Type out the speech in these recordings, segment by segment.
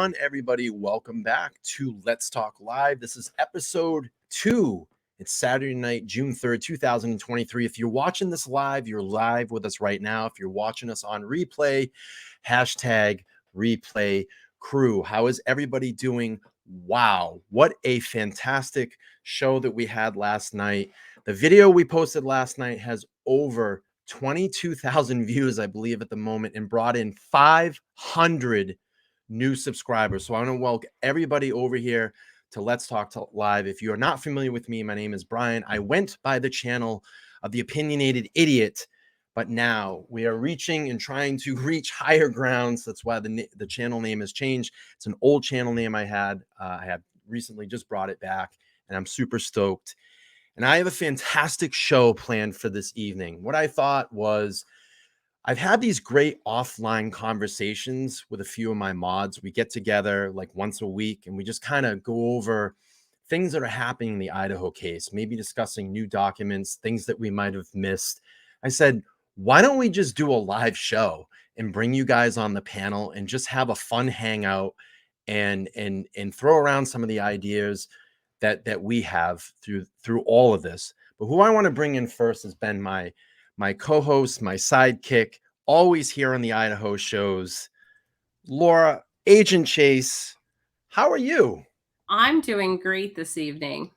on, everybody? Welcome back to Let's Talk Live. This is episode 2. It's Saturday night, June 3rd, 2023. If you're watching this live, you're live with us right now. If you're watching us on replay, hashtag replay crew. How is everybody doing? Wow, what a fantastic show that we had last night. The video we posted last night has over 22,000 views, I believe, at the moment, and brought in 500 new subscribers. So I want to welcome everybody over here to Let's Talk Live. If you are not familiar with me, my name is Brian. I went by the channel of the Opinionated Idiot, but now we are reaching and trying to reach higher grounds. That's why the channel name has changed. It's an old channel name I had. I have recently just brought it back, and I'm super stoked. And I have a fantastic show planned for this evening. What I thought was, I've had these great offline conversations with a few of my mods. We get together like once a week and we just kind of go over things that are happening in the Idaho case, maybe discussing new documents, things that we might have missed. I said, why don't we just do a live show and bring you guys on the panel and just have a fun hangout and throw around some of the ideas that we have through all of this. But who I want to bring in first has been my co-host, my sidekick, always here on the Idaho shows, Laura, Agent Chase. How are you? I'm doing great this evening.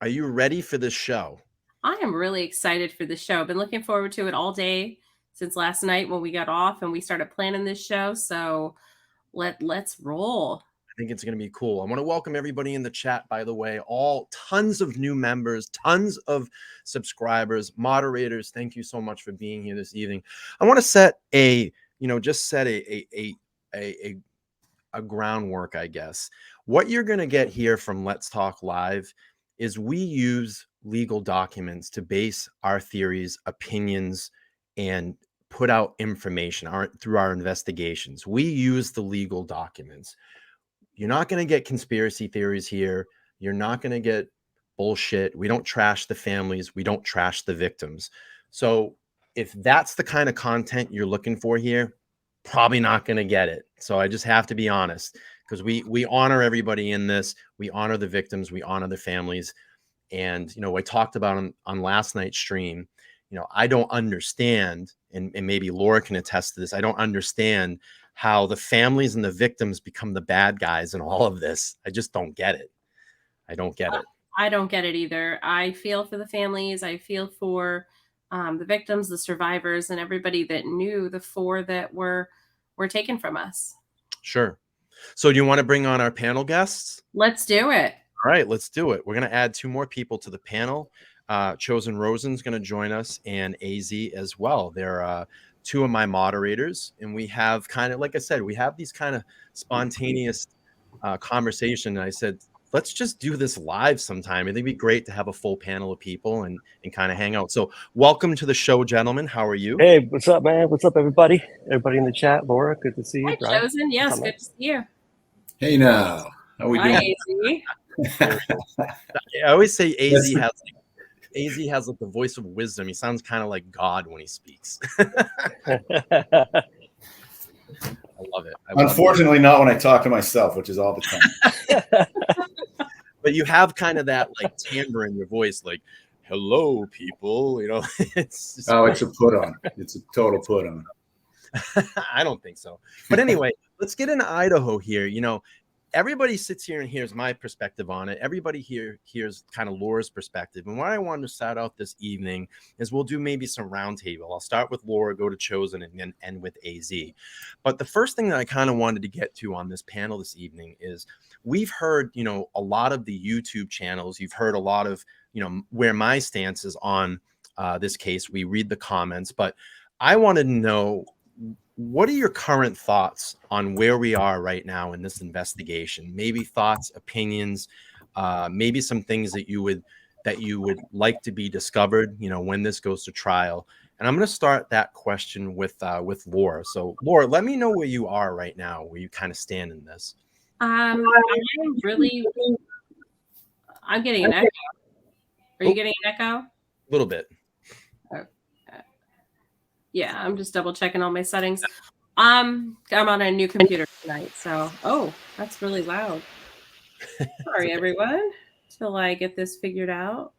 Are you ready for this show? I am really excited for the show. I've been looking forward to it all day since last night when we got off and we started planning this show. So let's roll. I think it's going to be cool. I want to welcome everybody in the chat, by the way, tons of new members, tons of subscribers, moderators. Thank you so much for being here this evening. I want to set a groundwork, I guess. What you're going to get here from Let's Talk Live is we use legal documents to base our theories, opinions, and put out information through our investigations. We use the legal documents. You're not going to get conspiracy theories here. You're not going to get bullshit. We don't trash the families. We don't trash the victims. So if that's the kind of content you're looking for here, probably not going to get it. So I just have to be honest, because we honor everybody in this. We honor the victims. We honor the families. And, I talked about on last night's stream, I don't understand, and maybe Laura can attest to this. I don't understand how the families and the victims become the bad guys in all of this. I just don't get it. I don't get it. I don't get it either. I feel for the families. I feel for the victims, the survivors, and everybody that knew the 4 that were taken from us. Sure. So do you want to bring on our panel guests? Let's do it. All right, let's do it. We're going to add 2 more people to the panel. Chosen Rosen's going to join us, and AZ as well. They're 2 of my moderators, and we have kind of, like I said, we have these kind of spontaneous conversation. And I said, let's just do this live sometime. I think it'd be great to have a full panel of people and kind of hang out. So welcome to the show, gentlemen. How are you? Hey, what's up, man? What's up, everybody? Everybody in the chat. Laura, good to see you. Hi, Brian, Chosen. Yes, good to see you. Hey, now. How we doing? Hi, I always say AZ has like the voice of wisdom. He sounds kind of like God when he speaks. I love it. Unfortunately, not when I talk to myself, which is all the time. But you have kind of that like timbre in your voice, like, hello, people. It's just it's a put on. It's a total put on. I don't think so. But anyway, let's get into Idaho here. Everybody sits here and hears my perspective on it. Everybody here hears kind of Laura's perspective. And what I wanted to start out this evening is we'll do maybe some roundtable. I'll start with Laura, go to Chosen, and then end with AZ. But the first thing that I kind of wanted to get to on this panel this evening is we've heard, a lot of the YouTube channels. You've heard a lot of, where my stance is on this case. We read the comments, but I wanted to know, what are your current thoughts on where we are right now in this investigation? Maybe thoughts, opinions, maybe some things that you would like to be discovered, when this goes to trial. And I'm going to start that question with Laura. So Laura, let me know where you are right now, where you kind of stand in this. I'm getting an echo. Are you getting an echo? A little bit. Yeah, I'm just double checking all my settings. I'm on a new computer tonight, so that's really loud. Sorry, okay. everyone, till I get this figured out.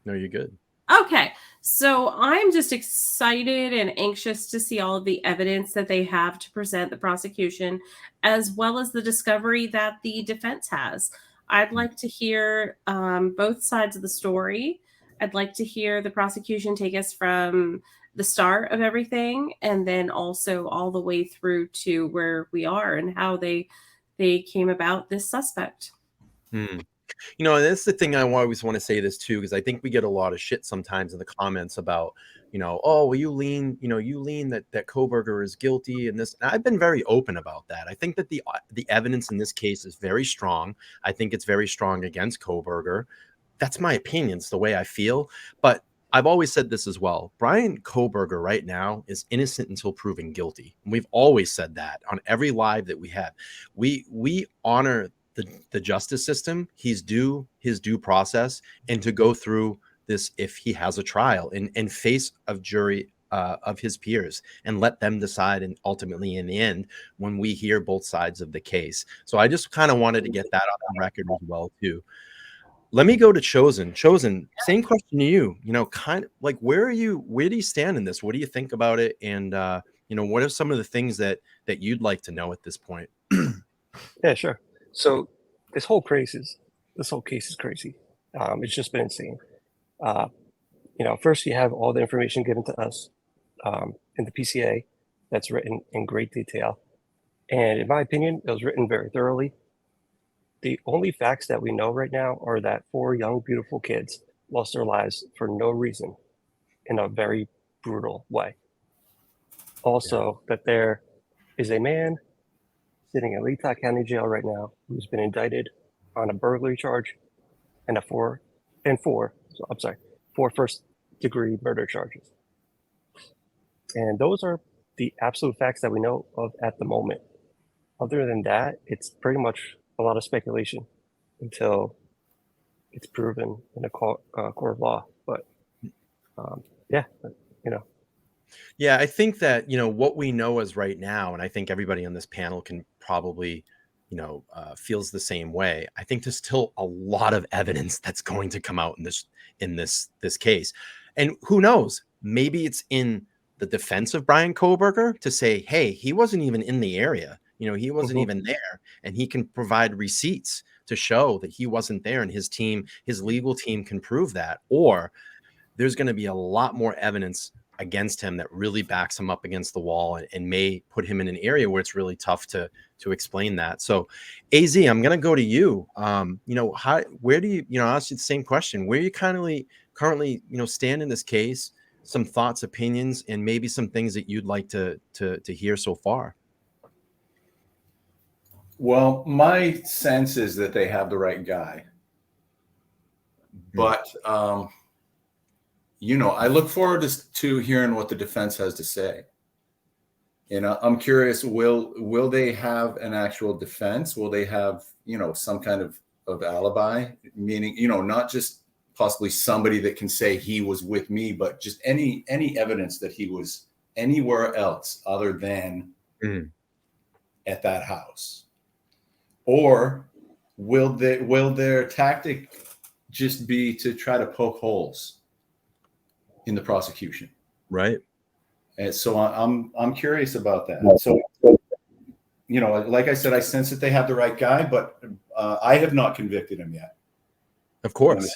No, you're good. Okay, so I'm just excited and anxious to see all of the evidence that they have to present the prosecution, as well as the discovery that the defense has. I'd like to hear both sides of the story. I'd like to hear the prosecution take us from the start of everything, and then also all the way through to where we are and how they came about this suspect. Hmm. You know, and that's the thing I always want to say this too, because I think we get a lot of shit sometimes in the comments about, oh, well, you lean that Koberger is guilty and this. And I've been very open about that. I think that the evidence in this case is very strong. I think it's very strong against Koberger. That's my opinion. It's the way I feel. But I've always said this as well. Brian Koberger right now is innocent until proven guilty. And we've always said that on every live that we have. We honor the justice system. He's due his due process, and to go through this if he has a trial and face a jury of his peers and let them decide, and ultimately in the end when we hear both sides of the case. So I just kind of wanted to get that on record as well too. Let me go to Chosen. Same question to you. Kind of like where do you stand in this? What do you think about it? And what are some of the things that you'd like to know at this point? Yeah, sure. So this whole case is crazy. It's just been insane. First you have all the information given to us in the PCA that's written in great detail. And in my opinion, it was written very thoroughly. The only facts that we know right now are that 4 young, beautiful kids lost their lives for no reason in a very brutal way. Also, that there is a man sitting in Leetah County Jail right now who's been indicted on a burglary charge and four first-degree murder charges. And those are the absolute facts that we know of at the moment. Other than that, it's pretty much a lot of speculation until it's proven in a court of law. But yeah, Yeah, I think that, what we know is right now, and I think everybody on this panel can probably, feels the same way. I think there's still a lot of evidence that's going to come out in this case. And who knows, maybe it's in the defense of Brian Koberger to say, hey, he wasn't even in the area. He wasn't even there, and he can provide receipts to show that he wasn't there, and his legal team can prove that. Or there's going to be a lot more evidence against him that really backs him up against the wall and may put him in an area where it's really tough to explain that. So AZ, I'm going to go to you. Where do you, I'll ask you the same question. Where you currently, stand in this case, some thoughts, opinions, and maybe some things that you'd like to hear so far? Well, my sense is that they have the right guy, but I look forward to hearing what the defense has to say. I'm curious, will they have an actual defense? Will they have, some kind of alibi, meaning, not just possibly somebody that can say he was with me, but just any evidence that he was anywhere else other than at that house? Or will their tactic just be to try to poke holes in the prosecution? Right. And so I'm curious about that. So, like I said, I sense that they have the right guy, but I have not convicted him yet. Of course.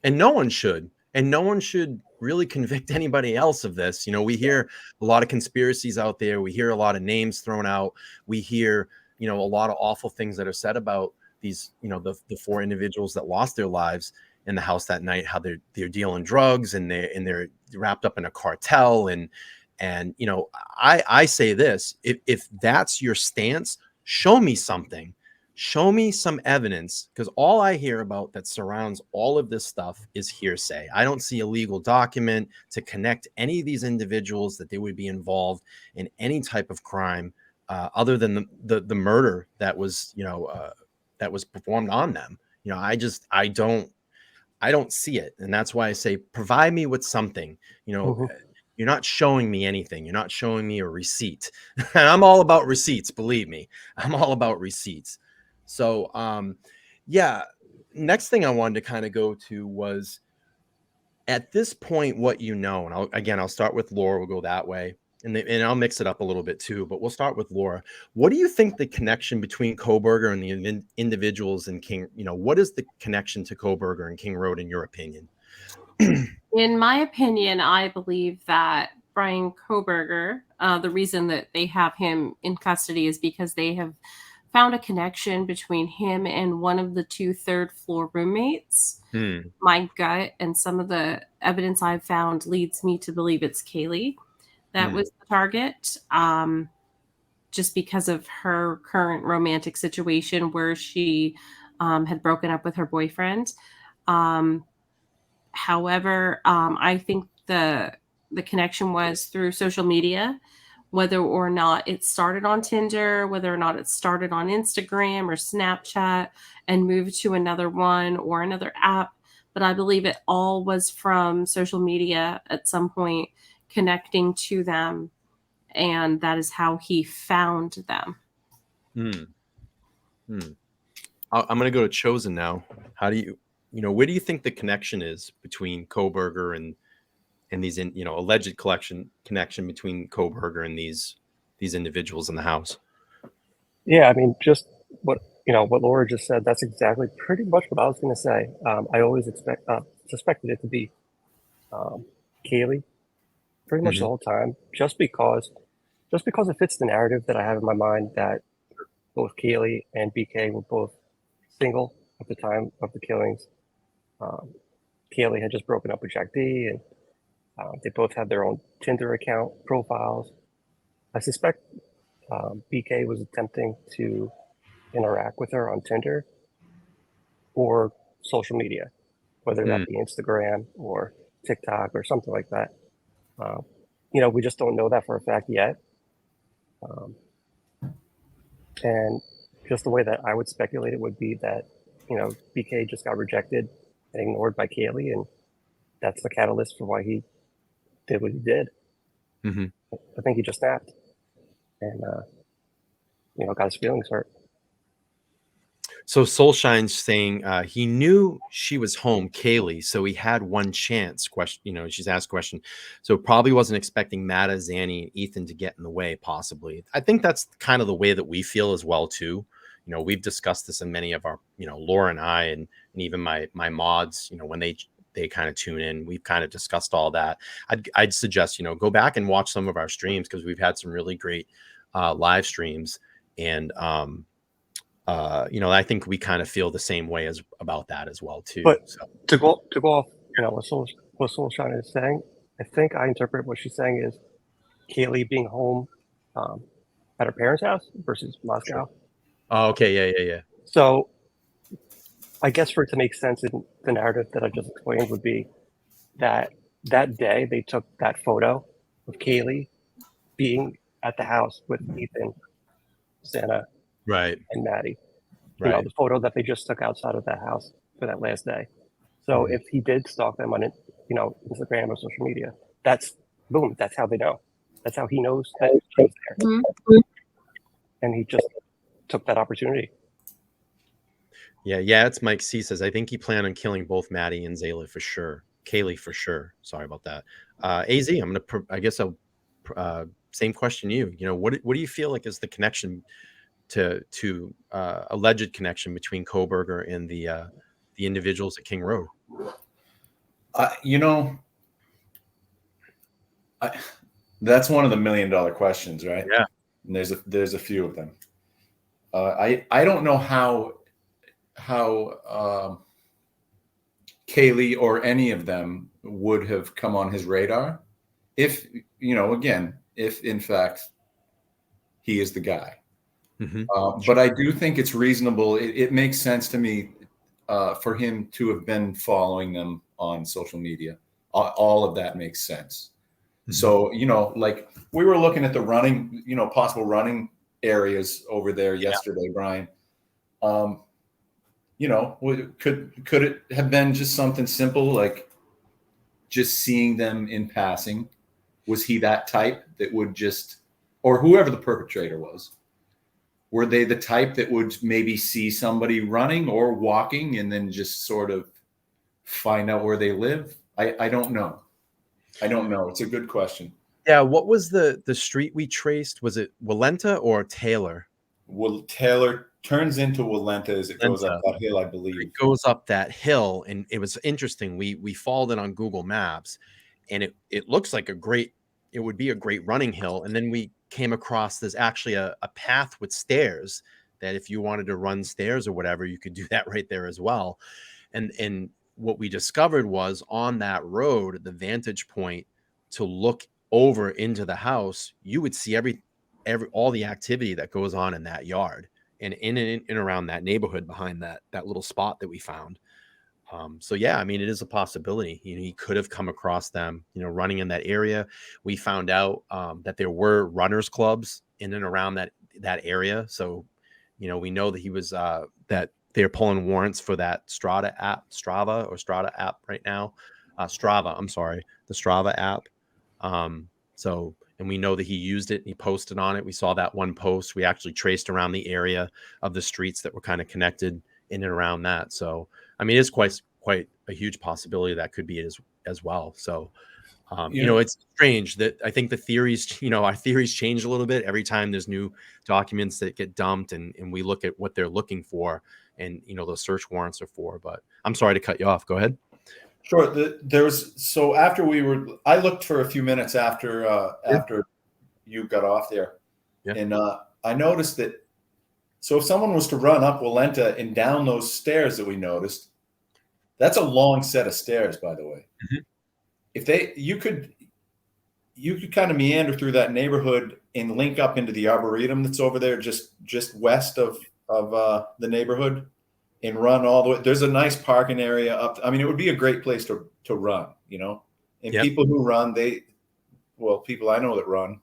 And no one should. And no one should really convict anybody else of this. We hear a lot of conspiracies out there. We hear a lot of names thrown out. We hear, a lot of awful things that are said about these, the 4 individuals that lost their lives in the house that night, how they're dealing drugs and they're wrapped up in a cartel. And I say this, if that's your stance, show me something. Show me some evidence, because all I hear about that surrounds all of this stuff is hearsay. I don't see a legal document to connect any of these individuals that they would be involved in any type of crime other than the murder that was, that was performed on them. I don't see it. And that's why I say, provide me with something, you're not showing me anything. You're not showing me a receipt. And I'm all about receipts, believe me. I'm all about receipts. So yeah, next thing I wanted to kind of go to was, at this point, what you know, and I'll start with Laura. We'll go that way, and I'll mix it up a little bit too. But we'll start with Laura. What do you think the connection between Coburger and the individuals in King? What is the connection to Coburger and King Road in your opinion? In my opinion, I believe that Brian Koberger, the reason that they have him in custody is because they have found a connection between him and one of the two third-floor roommates. My gut and some of the evidence I've found leads me to believe it's Kaylee that was the target, just because of her current romantic situation where she had broken up with her boyfriend. However, I think the connection was through social media, whether or not it started on Tinder, whether or not it started on Instagram or Snapchat and moved to another one or another app. But I believe it all was from social media at some point connecting to them. And that is how he found them. I'm going to go to Chosen now. How do you, where do you think the connection is between Koburger and these, alleged connection between Koburger and these individuals in the house? Yeah, I mean, just what Laura just said. That's exactly pretty much what I was going to say. I always suspected it to be Kaylee, pretty much the whole time, just because it fits the narrative that I have in my mind that both Kaylee and BK were both single at the time of the killings. Kaylee had just broken up with Jack D, and they both had their own Tinder account profiles. I suspect BK was attempting to interact with her on Tinder or social media, whether that be Instagram or TikTok or something like that. We just don't know that for a fact yet. And just the way that I would speculate it would be that, BK just got rejected and ignored by Kaylee, and that's the catalyst for why he did what he did. I think he just snapped and, got his feelings hurt. So Soulshine's saying he knew she was home, Kaylee, so he had one chance. Question, she's asked question. So probably wasn't expecting Matta, Zanny, and Ethan to get in the way, possibly. I think that's kind of the way that we feel as well, too. We've discussed this in many of our, Laura and I, and even my mods, when they kind of tune in, we've kind of discussed all that. I'd suggest, go back and watch some of our streams, because we've had some really great live streams. And, I think we kind of feel the same way about that as well, too. But to go off, what Soulshine is saying, I think I interpret what she's saying is Kaylee being home at her parents' house versus Moscow. Oh, okay. Yeah. So I guess for it to make sense in the narrative that I just explained would be that day they took that photo of Kaylee being at the house with Ethan, Santa, right, and Maddie. Right. The photo that they just took outside of that house for that last day. So if he did stalk them on Instagram or social media, that's how they know. That's how he knows that she was there. And he just took that opportunity. Yeah. It's Mike C says, I think he planned on killing both Maddie and Zayla for sure. Kaylee for sure. Sorry about that. AZ, I'll same question to you. What do you feel like is the connection to alleged connection between Koburger and the individuals at King Road? That's one of the $1 million questions, right? Yeah. And there's a few of them. I don't know how Kaylee or any of them would have come on his radar if in fact he is the guy. But I do think it's reasonable. It makes sense to me for him to have been following them on social media. All of that makes sense. So, like we were looking at the running, possible running areas over there yesterday, Brian. Could it have been just something simple, like just seeing them in passing Was he that type that would just, or whoever the perpetrator was, were they the type that would maybe see somebody running or walking and then just sort of find out where they live? I don't know. I don't know. It's a good question. Yeah. What was the street we traced? Was it Walenta or Taylor? Well, Taylor turns into Walenta as it goes up Walenta. that hill, I believe. It goes up that hill, and it was interesting. We followed it on Google Maps, and it looks like it would be a great running hill. And then we came across there's actually a path with stairs that if you wanted to run stairs or whatever, you could do that right there as well. And what we discovered was on that road, the vantage point to look over into the house, you would see all the activity that goes on in that yard and in and around that neighborhood behind that little spot that we found. So yeah, I mean, it is a possibility. He could have come across them, running in that area. We found out that there were runners clubs in and around that area. So, we know that he was that they're pulling warrants for that Strava app right now. Strava, I'm sorry, the Strava app. And we know that he used it and he posted on it. We saw that one post. We actually traced around the area of the streets that were kind of connected in and around that. So, I mean, it's quite a huge possibility that could be it as well. So, it's strange that I think the theories, our theories change a little bit every time there's new documents that get dumped and we look at what they're looking for and, those search warrants are for. But I'm sorry to cut you off. Go ahead. Sure. I looked for a few minutes after you got off there, and I noticed that. So if someone was to run up Walenta and down those stairs that we noticed, that's a long set of stairs, by the way. Mm-hmm. If you could kind of meander through that neighborhood and link up into the arboretum that's over there, just west of the neighborhood, and run all the way. There's a nice parking area up. I mean, it would be a great place to run, And people who run, people I know that run,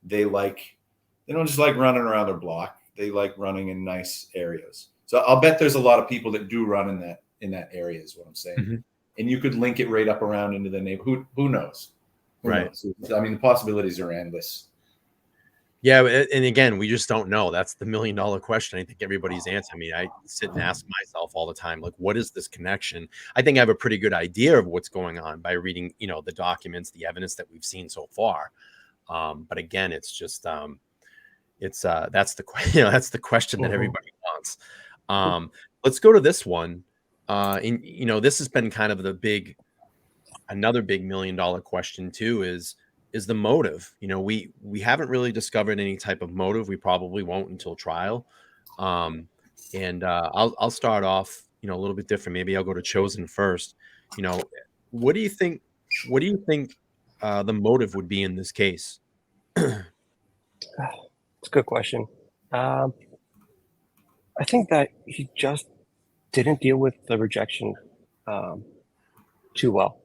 they don't just like running around their block. They like running in nice areas. So I'll bet there's a lot of people that do run in that area is what I'm saying. Mm-hmm. And you could link it right up around into the neighborhood. Who knows? Who knows? I mean, the possibilities are endless. Yeah, and again, we just don't know. That's the $1 million question. I think everybody's answer. I mean, I sit and ask myself all the time, like, what is this connection? I think I have a pretty good idea of what's going on by reading, the documents, the evidence that we've seen so far. But again, it's just, that's the question that everybody wants. Let's go to this one. This has been kind of another big $1 million question too, is the motive. We haven't really discovered any type of motive. We probably won't until trial. I'll start off, a little bit different. Maybe I'll go to Chosen first. What do you think the motive would be in this case? It's a good question. I think that he just didn't deal with the rejection too well.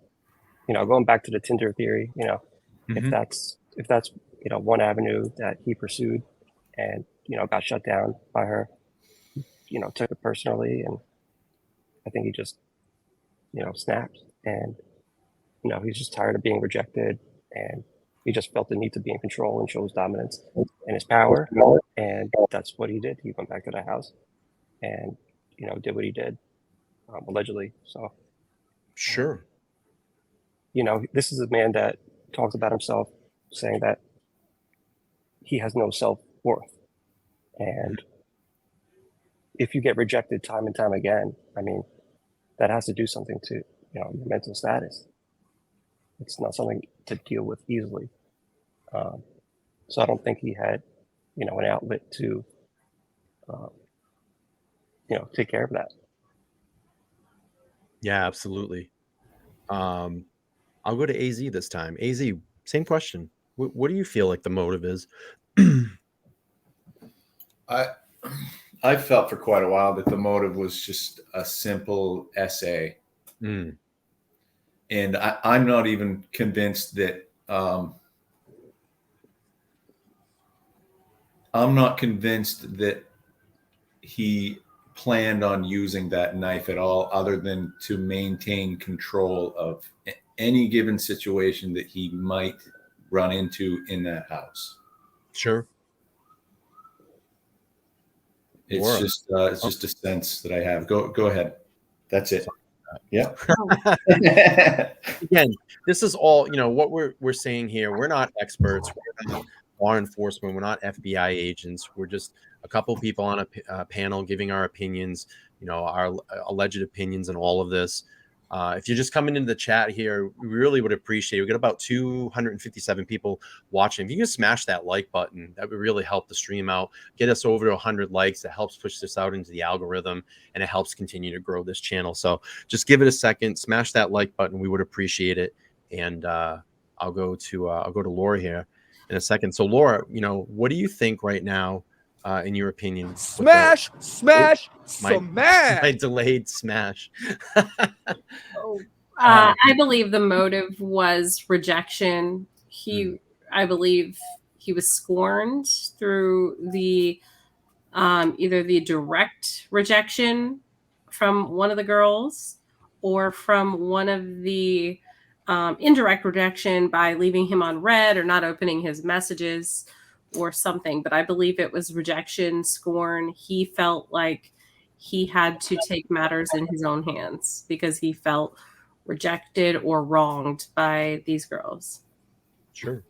Going back to the Tinder theory, if that's one avenue that he pursued and got shut down by her, took it personally, and I think he just snapped, and he's just tired of being rejected, and he just felt the need to be in control and chose dominance and his power, and that's what he did. He went back to the house and did what he did, allegedly. So sure, this is a man that talks about himself, saying that he has no self-worth, and if you get rejected time and time again, I mean, that has to do something to your mental status. It's not something to deal with easily. So I don't think he had an outlet to take care of that. Yeah, absolutely. I'll go to AZ this time. AZ, same question. What do you feel like the motive is? I felt for quite a while that the motive was just a simple essay. And I'm not even convinced that he planned on using that knife at all, other than to maintain control of any given situation that he might run into in that house. Sure. It's Laura. just a sense that I have. Go ahead. That's it. Yeah. Again, this is all, what we're saying here. We're not experts. We're not law enforcement. We're not FBI agents. We're just a couple of people on a panel giving our opinions, our alleged opinions and all of this. If you're just coming into the chat here, we really would appreciate it. We got about 257 people watching. If you can smash that like button, that would really help the stream out. Get us over to 100 likes. That helps push this out into the algorithm, and it helps continue to grow this channel. So just give it a second, smash that like button. We would appreciate it. And I'll go to Laura here in a second. So Laura, what do you think right now, in your opinion? Smash. My delayed smash. I believe the motive was rejection. I believe he was scorned through the either the direct rejection from one of the girls or from one of the indirect rejection by leaving him on red or not opening his messages or something. But I believe it was rejection, scorn. He felt like he had to take matters in his own hands because he felt rejected or wronged by these girls. Sure.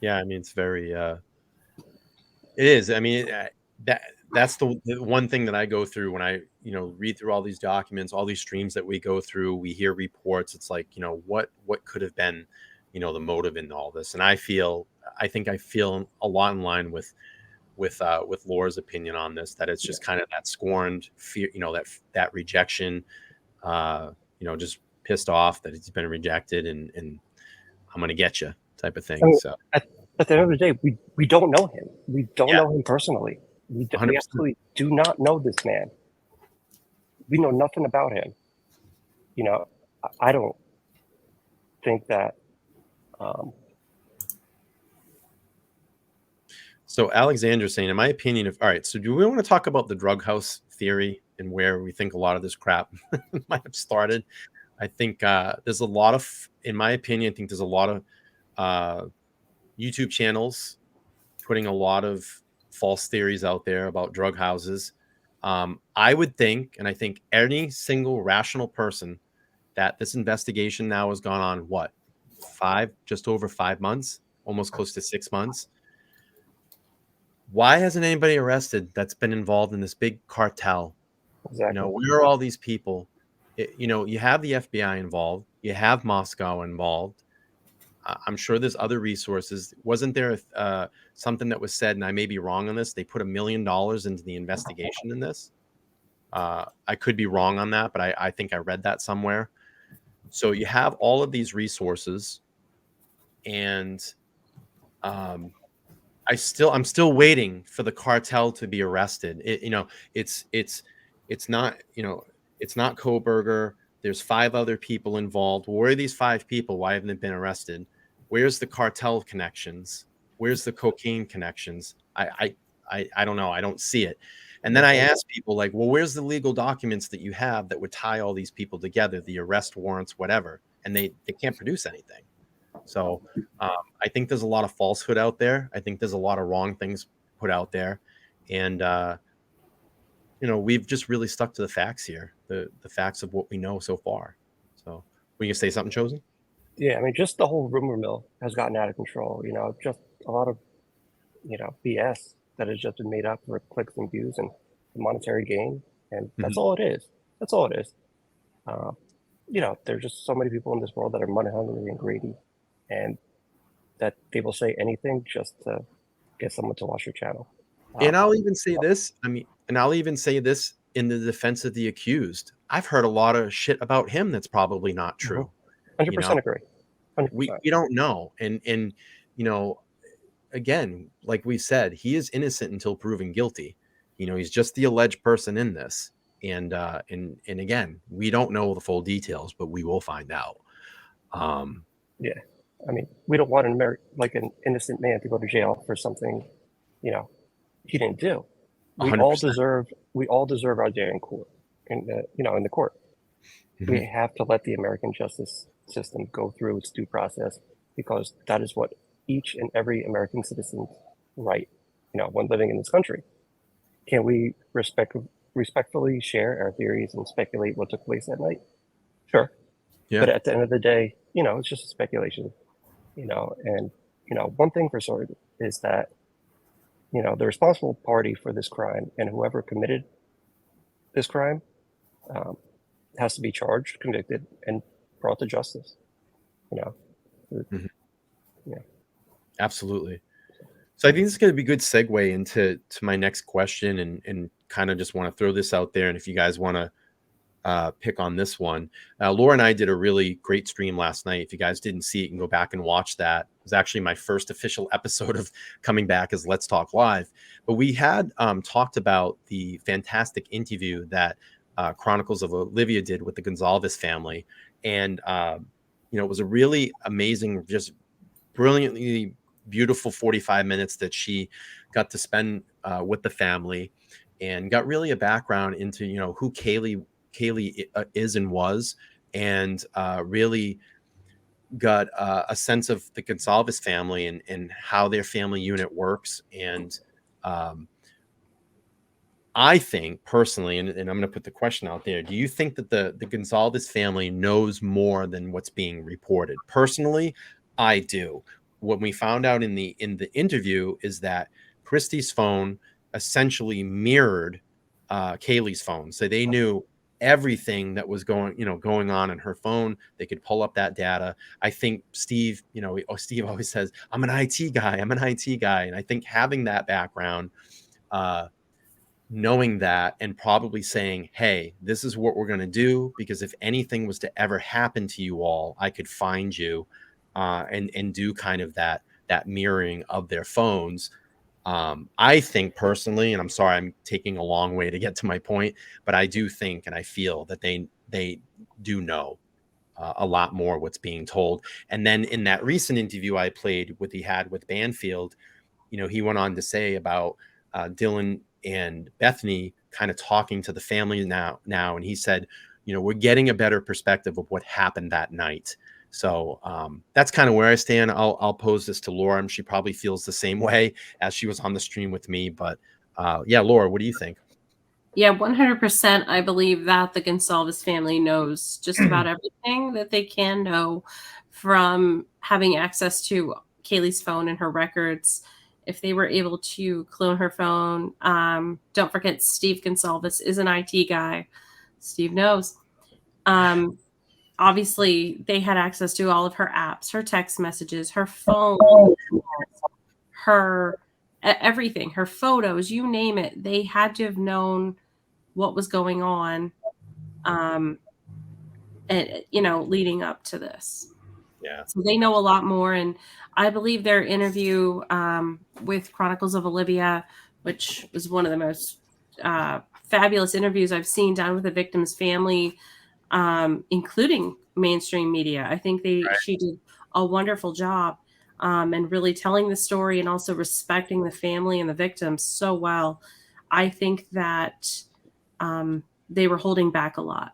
Yeah, I mean, it's very it is. I mean, that's the one thing that I go through when I read through all these documents, all these streams that we go through. We hear reports. It's like, what could have been the motive in all this. And I think I feel a lot in line with Laura's opinion on this, that it's just kind of that scorned fear, that rejection, just pissed off that he's been rejected and I'm going to get you type of thing. I mean, so at the end of the day, we don't know him. We don't know him personally. We absolutely do not know this man. We know nothing about him. I don't think that. So Alexander's saying, in my opinion, all right, so do we want to talk about the drug house theory and where we think a lot of this crap might have started? I think there's a lot of, in my opinion, I think there's a lot of YouTube channels putting a lot of false theories out there about drug houses. I would think, and I think any single rational person, that this investigation now has gone on, just over 5 months, almost close to 6 months. Why hasn't anybody arrested that's been involved in this big cartel? Exactly. Where are all these people? You have the FBI involved. You have Moscow involved. I'm sure there's other resources. Wasn't there something that was said, and I may be wrong on this, they put $1 million into the investigation in this? I could be wrong on that, but I think I read that somewhere. So you have all of these resources, and I'm still waiting for the cartel to be arrested. It's not Koberger. There's 5 other people involved. Where are these 5 people? Why haven't they been arrested? Where's the cartel connections? Where's the cocaine connections? I don't know. I don't see it. And then I ask people like, well, where's the legal documents that you have that would tie all these people together, the arrest warrants, whatever? And they can't produce anything. So I think there's a lot of falsehood out there. I think there's a lot of wrong things put out there. And, we've just really stuck to the facts here, the facts of what we know so far. So we can say something, Chosen? Yeah, I mean, just the whole rumor mill has gotten out of control. Just a lot of, BS that has just been made up for clicks and views and monetary gain. And that's all it is. That's all it is. There's just so many people in this world that are money hungry and greedy, and that they will say anything just to get someone to watch your channel. And I'll even say this. I'll even say this in the defense of the accused. I've heard a lot of shit about him that's probably not true. 100% agree. 100%. We don't know. And again, like we said, he is innocent until proven guilty. He's just the alleged person in this. And again, we don't know the full details, but we will find out. Yeah. I mean, we don't want an innocent man to go to jail for something, he didn't do. We 100%. all deserve our day in court, in the court. Mm-hmm. We have to let the American justice system go through its due process, because that is what each and every American citizen's right, when living in this country. Can we respectfully share our theories and speculate what took place that night? Sure. Yeah. But at the end of the day, it's just a speculation, and, one thing for certain is that, the responsible party for this crime and whoever committed this crime has to be charged, convicted, and brought to justice, Mhm. Yeah. Absolutely. So I think this is going to be a good segue into my next question, and kind of just want to throw this out there. And if you guys want to pick on this one, Laura and I did a really great stream last night. If you guys didn't see it, you can go back and watch that. It was actually my first official episode of coming back as Let's Talk Live. But we had talked about the fantastic interview that Chronicles of Olivia did with the Gonzalez family. And, it was a really amazing, just brilliantly beautiful 45 minutes that she got to spend with the family, and got really a background into, who Kaylee is and was, and really got a sense of the Gonsalves family, and how their family unit works. And I think personally, and I'm going to put the question out there, do you think that the Gonsalves family knows more than what's being reported? Personally, I do. What we found out in the interview is that Christy's phone essentially mirrored Kaylee's phone. So they knew everything that was going on in her phone. They could pull up that data. I think Steve, Steve always says, I'm an IT guy. And I think having that background, knowing that, and probably saying, hey, this is what we're going to do, because if anything was to ever happen to you all, I could find you, and do kind of that mirroring of their phones. I think personally, and I'm sorry, I'm taking a long way to get to my point, but I do think, and I feel that they do know a lot more what's being told. And then in that recent interview I played he had with Banfield, he went on to say about Dylan and Bethany kind of talking to the family now, and he said, we're getting a better perspective of what happened that night. So that's kind of where I stand. I'll pose this to Laura. She probably feels the same way, as she was on the stream with me. But yeah, Laura, what do you think? Yeah, 100%. I believe that the Gonsalves family knows just about everything that they can know from having access to Kaylee's phone and her records. If they were able to clone her phone, don't forget Steve Gonsalves is an IT guy. Steve knows. Obviously, they had access to all of her apps, her text messages, her phone, her everything, her photos, you name it. They had to have known what was going on, and leading up to this. Yeah. So they know a lot more. And I believe their interview with Chronicles of Olivia, which was one of the most fabulous interviews I've seen done with the victim's family, including mainstream media. I think she did a wonderful job, and really telling the story, and also respecting the family and the victims so well. I think that they were holding back a lot.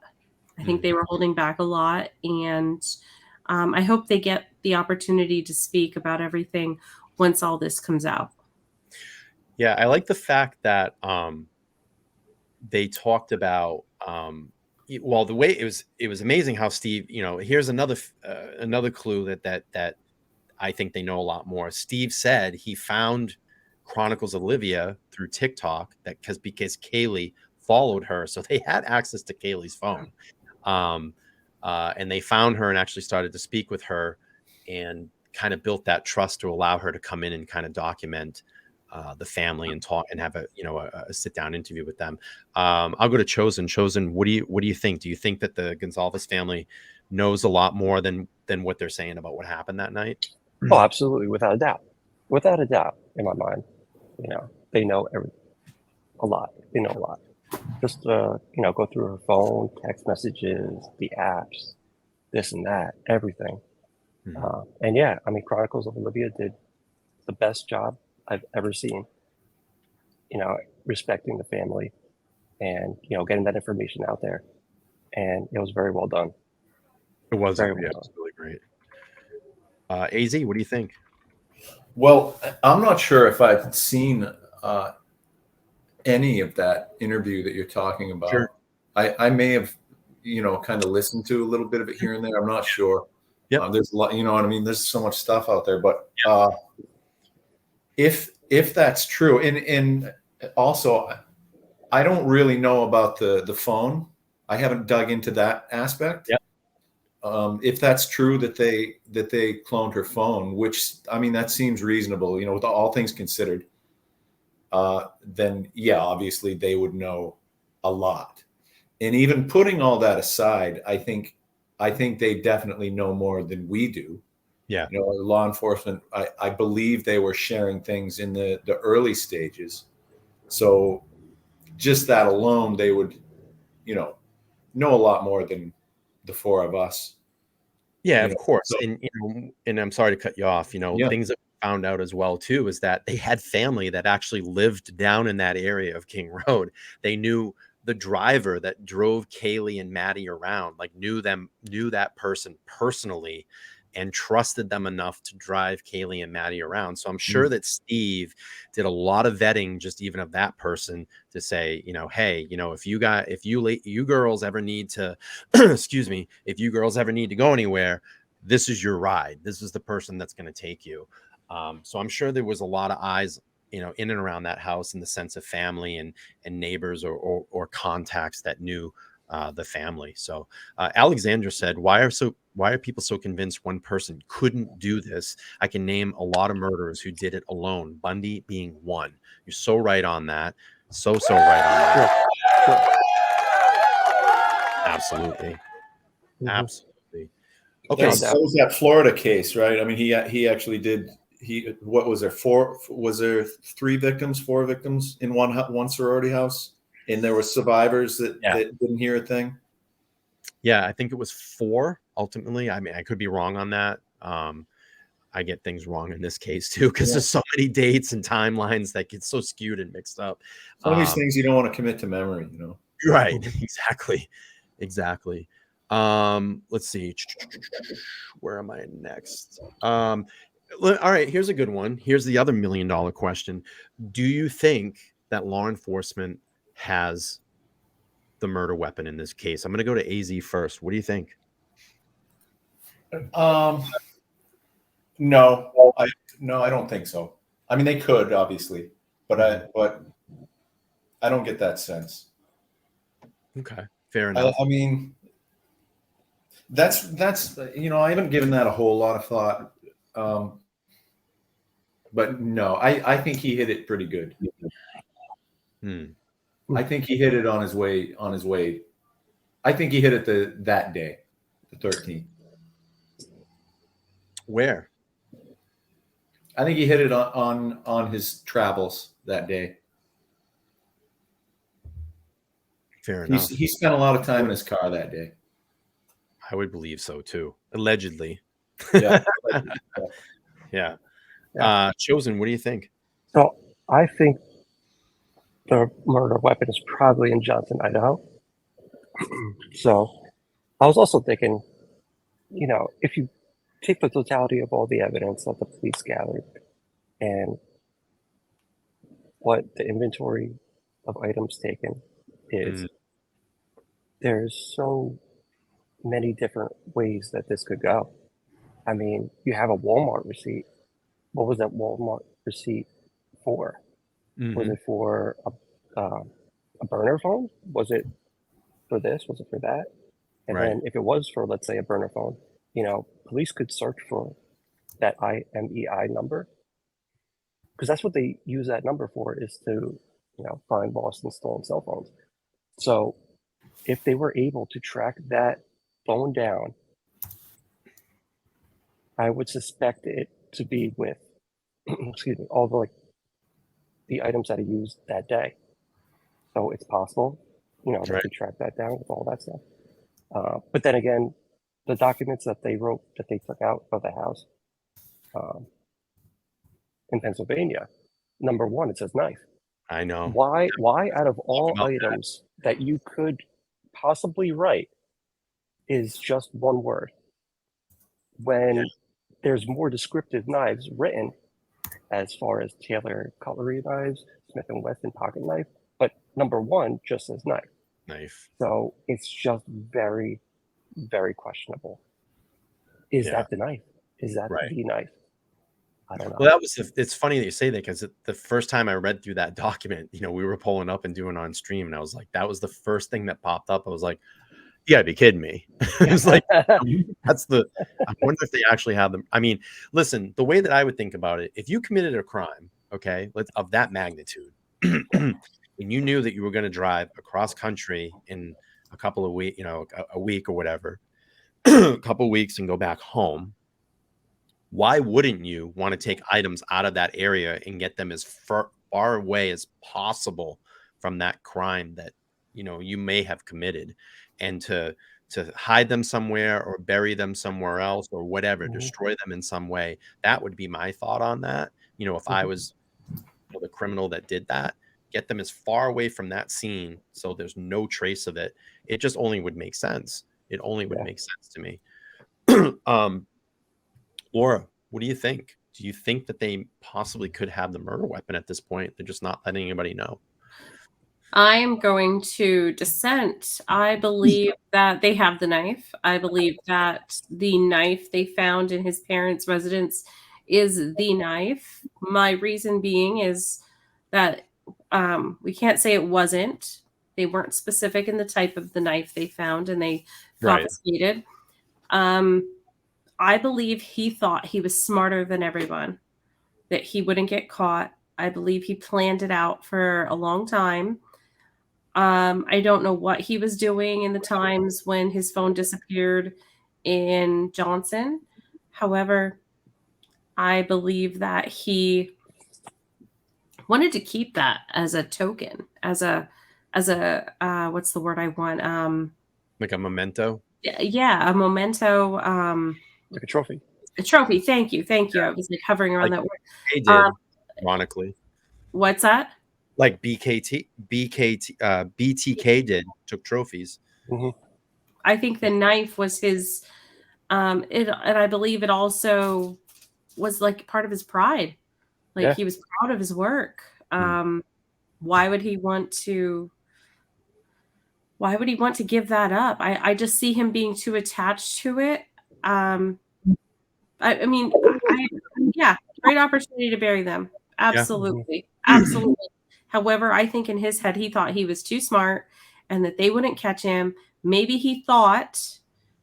And I hope they get the opportunity to speak about everything once all this comes out. Yeah, I like the fact that they talked about well, the way it was amazing how Steve, here's another clue that I think they know a lot more. Steve said he found Chronicles of Olivia through TikTok, because Kaylee followed her, so they had access to Kaylee's phone, and they found her and actually started to speak with her, and kind of built that trust to allow her to come in and kind of document the family and talk and have a sit down interview with them. I'll go to Chosen. What do you think? Do you think that the Gonsalves family knows a lot more than what they're saying about what happened that night? Oh, absolutely, without a doubt, in my mind. They know a lot. They know a lot. Just go through her phone, text messages, the apps, this and that, everything. Mm-hmm. And yeah, I mean, Chronicles of Olivia did the best job I've ever seen. Respecting the family, and getting that information out there, and it was very well done. It was Very it well was really great. AZ, what do you think? Well, I'm not sure if I've seen any of that interview that you're talking about. Sure. I may have, kind of listened to a little bit of it here and there. I'm not sure. Yep. There's a lot, you know what I mean? There's so much stuff out there, but if that's true, and also I don't really know about the phone. I haven't dug into that aspect. Yep. If that's true that they cloned her phone, which I mean that seems reasonable, with all things considered. Then yeah, obviously they would know a lot. And even putting all that aside, I think they definitely know more than we do. Yeah. Law enforcement, I believe they were sharing things in the early stages. So just that alone, they would, know a lot more than the four of us. Yeah, of course. So, And I'm sorry to cut you off. yeah. Things that we found out as well too is that they had family that actually lived down in that area of King Road. They knew the driver that drove Kaylee and Maddie around, like knew that person personally and trusted them enough to drive Kaylee and Maddie around. So I'm sure that Steve did a lot of vetting just even of that person to say, hey, if you girls ever need to excuse me, if you girls ever need to go anywhere, this is your ride. This is the person that's going to take you. So I'm sure there was a lot of eyes, in and around that house in the sense of family and neighbors or contacts that knew the family. So Alexandra said, why are people so convinced one person couldn't do this? I can name a lot of murderers who did it alone, Bundy being one. You're so right on that. So right on that. Sure. Absolutely. Mhm. Absolutely. Okay. That was that Florida case, right? I mean, he actually did. What was there? Was there 3 victims, 4 victims in one sorority house, and there were survivors that didn't hear a thing. Yeah, I think it was 4 ultimately. I mean, I could be wrong on that. I get things wrong in this case too, because there's so many dates and timelines that get so skewed and mixed up. Some of these things you don't want to commit to memory, Right. Exactly. Let's see. Where am I next? All right, here's a good one. Here's the other $1 million question. Do you think that law enforcement has the murder weapon in this case? I'm going to go to AZ first. What do you think? No, I don't think so. I mean, they could obviously, but I don't get that sense. Okay, fair enough. I mean, that's I haven't given that a whole lot of thought. But no, I think he hit it pretty good. I think he hit it on his way. I think he hit it that day, the 13th. Where? I think he hit it on his travels that day. Fair enough. He spent a lot of time in his car that day. I would believe so too. Allegedly. Yeah. Yeah. Chosen, what do you think? So I think the murder weapon is probably in Johnson, Idaho. So I was also thinking, if you take the totality of all the evidence that the police gathered and what the inventory of items taken is, there's so many different ways that this could go. I mean, you have a Walmart receipt. What was that Walmart receipt for? Was it for a burner phone? Was it for this? Was it for that? And then if it was for, let's say, a burner phone, police could search for that IMEI number, because that's what they use that number for, is to, find lost and stolen cell phones. So if they were able to track that phone down, I would suspect it to be with, excuse me, all the items that he used that day. So it's possible, they could track that down with all that stuff. But then again, the documents that they wrote, that they took out of the house in Pennsylvania, number 1, it says knife. I know. Why out of all items that you could possibly write is just one word, when there's more descriptive knives written as far as Taylor cutlery knives, Smith & Wesson pocket knife, but number one just says knife. Knife. So it's just very, very questionable. Is Yeah. that the knife? Is that Right. the knife? I don't know. Well, that was it's funny that you say that, because the first time I read through that document, we were pulling up and doing it on stream, and I was like, that was the first thing that popped up. I was like, you gotta be kidding me. It was like, I wonder if they actually have them. I mean, listen, the way that I would think about it, if you committed a crime, okay, of that magnitude, and you knew that you were going to drive across country in a couple of weeks, a week or whatever, a couple of weeks, and go back home, why wouldn't you want to take items out of that area and get them as far away as possible from that crime that you may have committed, and to hide them somewhere or bury them somewhere else or whatever, destroy them in some way? That would be my thought on that. If I was the criminal that did that, get them as far away from that scene so there's no trace of it. It just only would make sense. It only would make sense to me. Laura, what do you think? Do you think that they possibly could have the murder weapon at this point? They're just not letting anybody know. I am going to dissent. I believe that they have the knife. I believe that the knife they found in his parents' residence is the knife. My reason being is that we can't say it wasn't. They weren't specific in the type of the knife they found and they confiscated. I believe he thought he was smarter than everyone, that he wouldn't get caught. I believe he planned it out for a long time. I don't know what he was doing in the times when his phone disappeared in Johnson. However, I believe that he wanted to keep that as a token, as a what's the word I want? Like a memento? Yeah, a memento. Like a trophy. A trophy. Thank you. I was like hovering around that word. They did, ironically. What's that? Like BTK did, took trophies. I think the knife was his, and I believe it also was like part of his pride. Like he was proud of his work. Why would he want to give that up? I just see him being too attached to it. I mean, great opportunity to bury them. Absolutely. Absolutely. However, I think in his head, he thought he was too smart and that they wouldn't catch him. Maybe he thought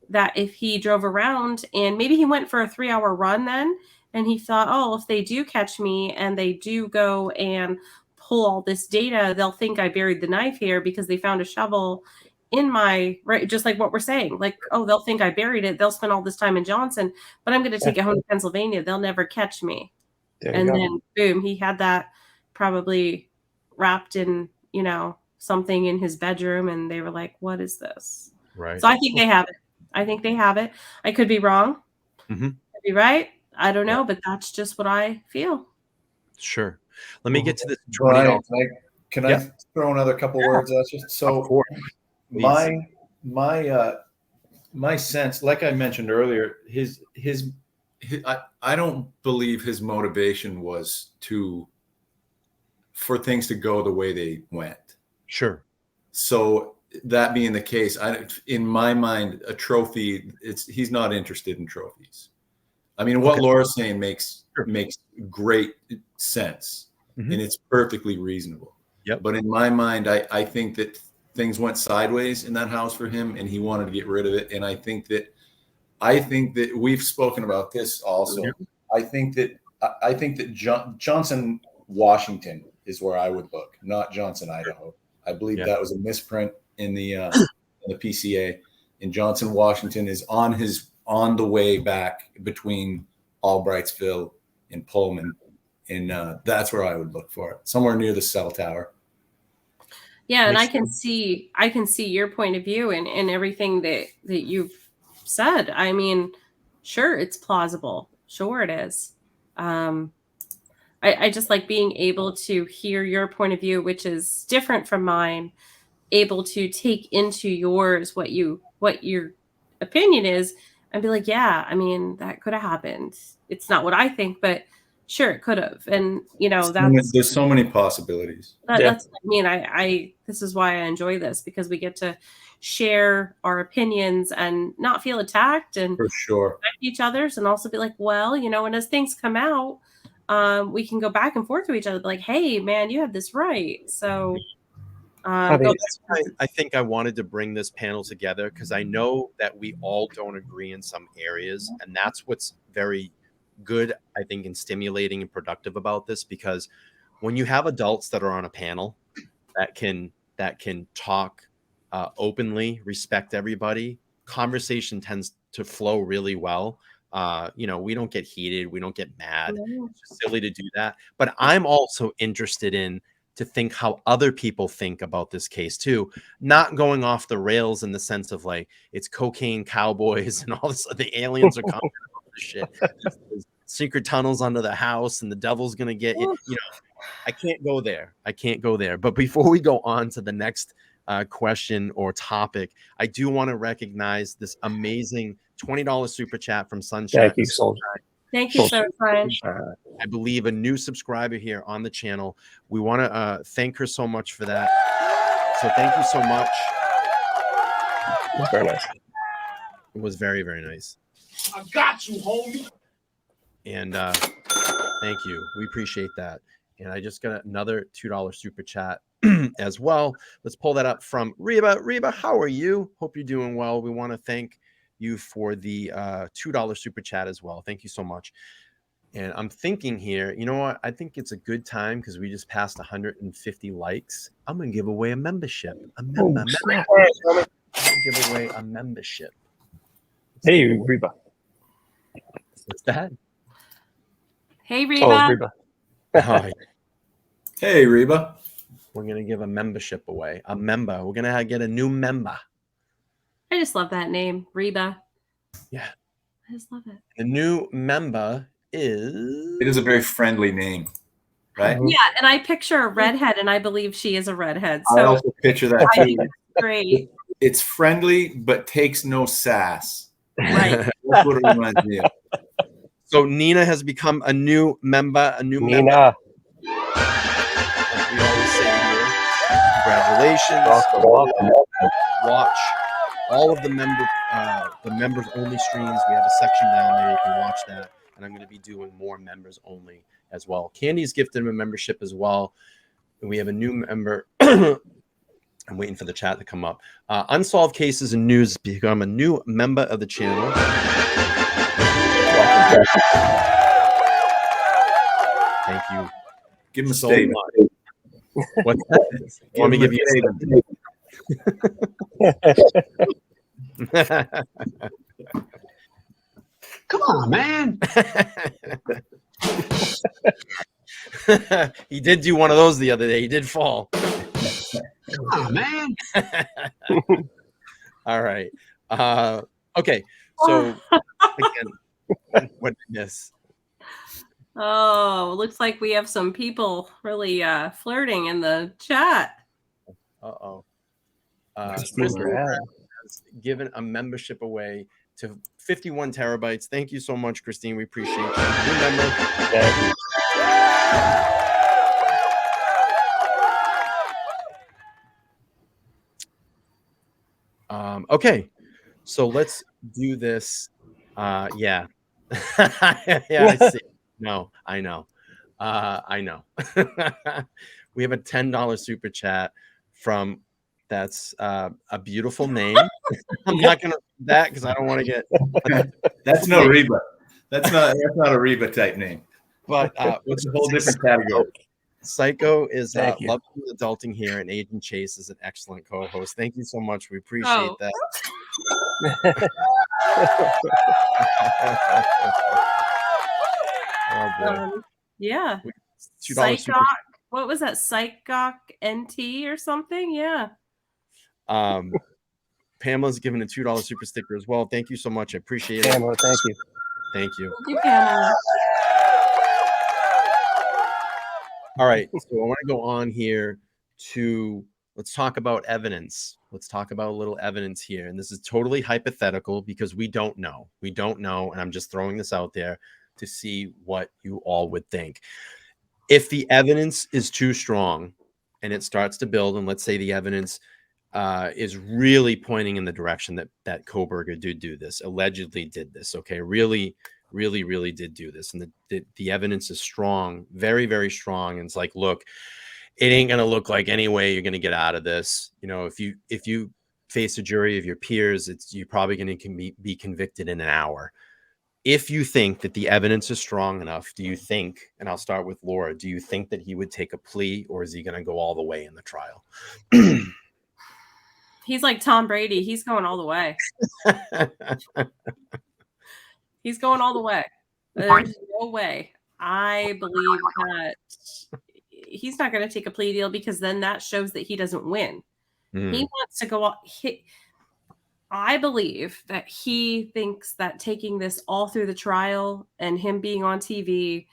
that if he drove around, and maybe he went for a 3-hour run then, and he thought, oh, if they do catch me and they do go and pull all this data, they'll think I buried the knife here because they found a shovel in my, right, just like what we're saying. Like, oh, they'll think I buried it. They'll spend all this time in Johnson, but I'm going to take it home to Pennsylvania. They'll never catch me. And then boom, he had that probably wrapped in, something in his bedroom, and they were like, what is this? Right. So I think they have it. I could be wrong. Could be right. I don't know, but that's just what I feel. Sure. Let me get to this. Brian, can I throw another couple words at you? So my sense, like I mentioned earlier, his I don't believe his motivation was for things to go the way they went. Sure. So that being the case, in my mind, a trophy, he's not interested in trophies. I mean, what Laura's saying makes great sense, and it's perfectly reasonable. Yep. But in my mind, I think that things went sideways in that house for him, and he wanted to get rid of it. And I think that we've spoken about this also. I think that Johnson, Washington is where I would look, not Johnson, Idaho. I believe that was a misprint in the PCA. And Johnson, Washington is on the way back between Albrightsville and Pullman, and that's where I would look for it, somewhere near the cell tower. Yeah, and I can see your point of view and everything that you've said. I mean, sure, it's plausible. Sure, it is. I just like being able to hear your point of view, which is different from mine, able to take into yours what your opinion is and be like, yeah, I mean, that could have happened. It's not what I think, but Sure, it could have, and There's so many possibilities. that's what I mean. I this is why I enjoy this, because we get to share our opinions and not feel attacked and For sure. respect each other's, and also be like, well, and as things come out, we can go back and forth to each other, like, hey, man, you had this right. So That's why I think I wanted to bring this panel together, because I know that we all don't agree in some areas, and that's what's very good, I think, and stimulating and productive about this, because when you have adults that are on a panel that can talk openly, respect everybody, conversation tends to flow really well. We don't get heated, we don't get mad. It's just silly to do that. But I'm also interested in to think how other people think about this case too, not going off the rails in the sense of like it's cocaine cowboys and all this, the aliens are coming shit. There's secret tunnels under the house and the devil's gonna get you. I can't go there. But before we go on to the next question or topic, I do want to recognize this amazing $20 super chat from Sunshine. Thank you, Soul. Thank you so much. I believe a new subscriber here on the channel. We want to thank her so much for that. So thank you so much. Very nice. It was very, very nice. I got you, homie. And thank you. We appreciate that. And I just got another $2 super chat as well. Let's pull that up from Reba. Reba, how are you? Hope you're doing well. We want to thank you for the $2 super chat as well. Thank you so much. And I'm thinking here, you know what? I think it's a good time because we just passed 150 likes. I'm going to give away a membership. Give away a membership. Hey, Reba. What's that? Hey, Reba. Oh, Reba. Oh, Hey, Reba. we're going to give a membership away. A member. We're going to get a new member. I just love that name, Reba. Yeah. I just love it. The new member is... It is a very friendly name, right? Yeah, and I picture a redhead, and I believe she is a redhead. I So also picture that I too. think it's great. It's friendly, but takes no sass. Right. That's what it reminds me of. So Nina has become a new member. Like we Nina. always say here. Congratulations. Welcome. Watch all of the members only streams. We have a section down there. You can watch that. And I'm going to be doing more members only as well. Candy's gifted a membership as well. And we have a new member. I'm waiting for the chat to come up. Unsolved Cases and News become a new member of the channel. Thank you. Give him a so statement. much. What's that? You want me to give you a statement? Come on, man. He did do one of those the other day. He did fall. Come on, man. All right. Okay. So again, what did I miss? Oh, looks like we have some people really flirting in the chat. Uh-oh. Just Kristen move around. has given a membership away to 51 terabytes. Thank you so much, Christine. We appreciate you. New member. Thank you. Okay, so let's do this. Yeah. Yeah, I see. No, I know. I know. We have a $10 super chat from that's a beautiful name. I'm not gonna read that because I don't want to get That's no Reba. That's not a Reba type name. but It's a whole different category. Psycho is Thank you. loving adulting here, and Agent Chase is an excellent co-host. Thank you so much. We appreciate that. Oh boy. Yeah. $2 super. Psychoc. What was that? Psychoc NT or something? Yeah. Pamela's given a $2 super sticker as well. Thank you so much. I appreciate it. Pamela, thank you. Thank you. Thank you, Pamela. All right. So I want to go on here to let's talk about evidence. Let's talk about a little evidence here. And this is totally hypothetical because we don't know. We don't know. And I'm just throwing this out there. to see what you all would think. If the evidence is too strong and it starts to build, and let's say the evidence is really pointing in the direction that Koberger did do this, allegedly did this, okay, really did do this, and the evidence is strong, very, very strong, and it's like, look, it ain't gonna look like any way you're gonna get out of this. You know, if you face a jury of your peers, you're probably gonna be convicted in an hour. If you think that the evidence is strong enough, do you think, and I'll start with Laura, do you think that he would take a plea, or is he going to go all the way in the trial? He's like Tom Brady. He's going all the way. He's going all the way. There's no way. I believe that he's not going to take a plea deal, because then that shows that he doesn't win. He wants to go. I believe that he thinks that taking this all through the trial and him being on TV,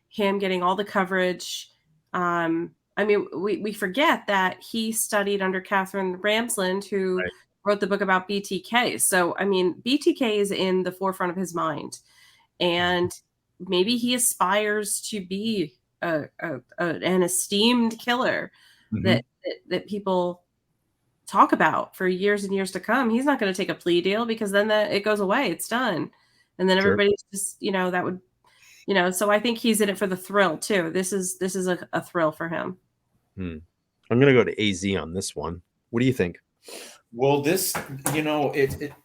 him getting all the coverage. I mean, we forget that he studied under Catherine Ramsland, who wrote the book about BTK. So, I mean, BTK is in the forefront of his mind, and maybe he aspires to be an esteemed killer that people talk about for years and years to come. He's not going to take a plea deal, because then it goes away. It's done. And then everybody's just, that would, so I think he's in it for the thrill too. This is a thrill for him. I'm going to go to AZ on this one. What do you think? Well, this,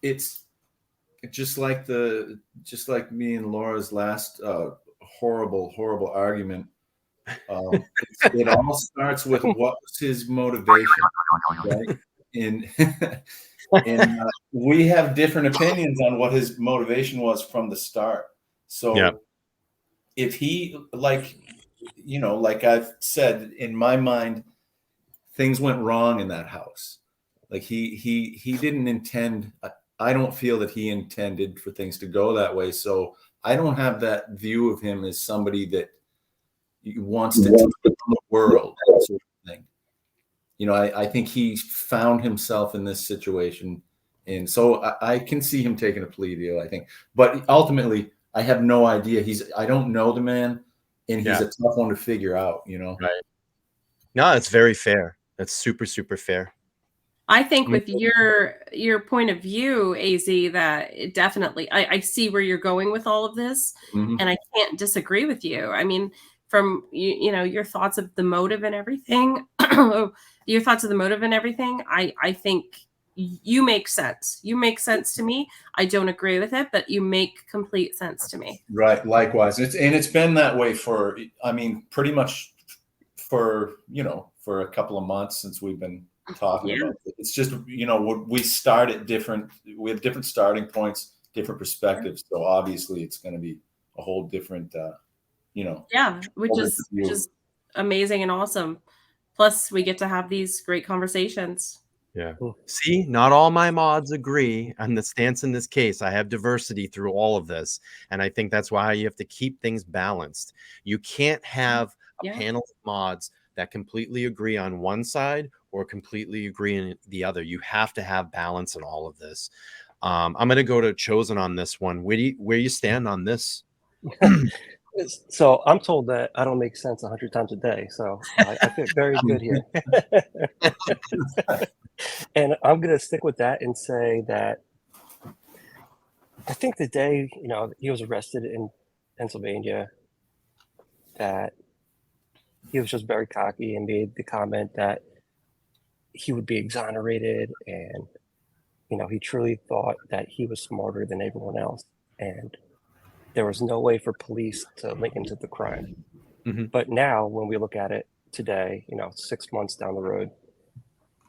it's just like me and Laura's last horrible argument. It all starts with what was his motivation, right? And we have different opinions on what his motivation was from the start. So if he, like I've said, in my mind, things went wrong in that house. Like he didn't intend. I don't feel that he intended for things to go that way. So I don't have that view of him as somebody that wants to take on the world, sort of thing. I think he found himself in this situation, and so I can see him taking a plea deal, I think. But ultimately, I have no idea. I don't know the man, and he's a tough one to figure out. Right? No, that's very fair. That's super, super fair. I think with your point of view, AZ, that it definitely, I see where you're going with all of this, and I can't disagree with you. I mean, from your thoughts of the motive and everything, I think you make sense. You make sense to me. I don't agree with it, but you make complete sense to me. Right. Likewise. It's been that way for, pretty much for a couple of months since we've been talking about it. It's just, we start at we have different starting points, different perspectives. So obviously it's going to be a whole different, which is amazing and awesome. Plus, we get to have these great conversations. Yeah. See, not all my mods agree on the stance in this case. I have diversity through all of this. And I think that's why you have to keep things balanced. You can't have a panel of mods that completely agree on one side or completely agree in the other. You have to have balance in all of this. I'm going to go to Chosen on this one. Where you stand on this? So I'm told that I don't make sense 100 times a day. So I feel very good here. And I'm going to stick with that and say that I think the day, he was arrested in Pennsylvania, that he was just very cocky and made the comment that he would be exonerated. And, he truly thought that he was smarter than everyone else. And there was no way for police to link him to the crime. But now when we look at it today, 6 months down the road,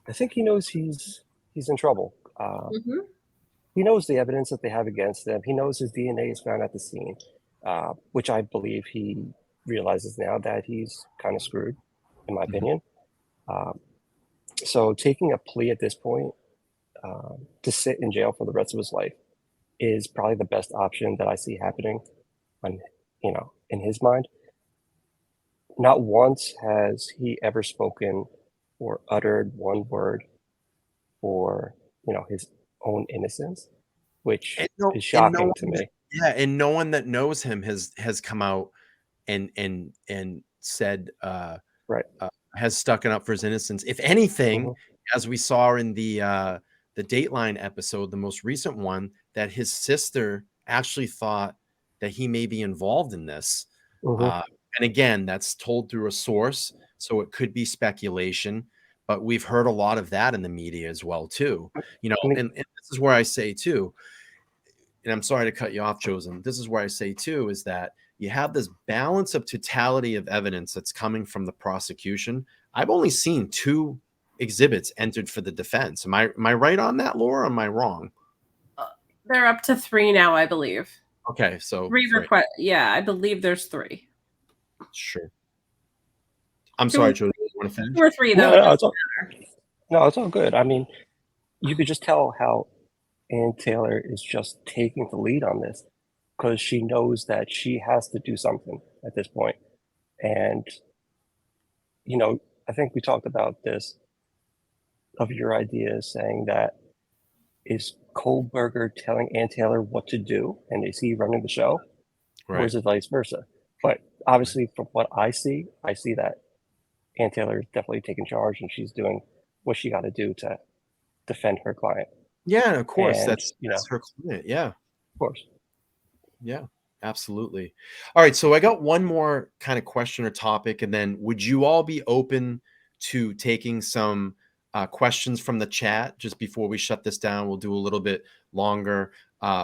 I think he knows he's in trouble. He knows the evidence that they have against him. He knows his DNA is found at the scene, which I believe he realizes now that he's kind of screwed, in my opinion. So taking a plea at this point to sit in jail for the rest of his life is probably the best option that I see happening in his mind. Not once has he ever spoken or uttered one word for, his own innocence, which is shocking to me. Yeah, and no one that knows him has come out and said Right. Has stuck up for his innocence. If anything, Mhm. as we saw in the Dateline episode, the most recent one, that his sister actually thought that he may be involved in this. Mhm. And again, that's told through a source, so it could be speculation, but we've heard a lot of that in the media as well too. You know, I mean, and this is where I say too, and I'm sorry to cut you off, Chosen. This is where I say too, is that you have this balance of totality of evidence that's coming from the prosecution. I've only seen 2 exhibits entered for the defense. Am I right on that, Laura? Or am I wrong? They're up to 3 now, I believe. Okay, so 3 request. Yeah, I believe there's 3. Sure. I'm 2 sorry, or Chosen. 3. You want to finish? 2 or 3 though. no, It no, doesn't matter. it's all good. I mean, you could just tell how Ann Taylor is just taking the lead on this because she knows that she has to do something at this point. And, you know, I think we talked about this of your ideas saying that is Kohlberger telling Ann Taylor what to do and is he running the show? Or Right. is it vice versa? But obviously, from what I see that Ann Taylor is definitely taking charge and she's doing what she got to do to defend her client. Yeah, of course. And, That's you know, her client. Yeah. of course. Yeah, absolutely. All right, so I got one more kind of question or topic, and then would you all be open to taking some questions from the chat just before we shut this down? We'll do a little bit longer.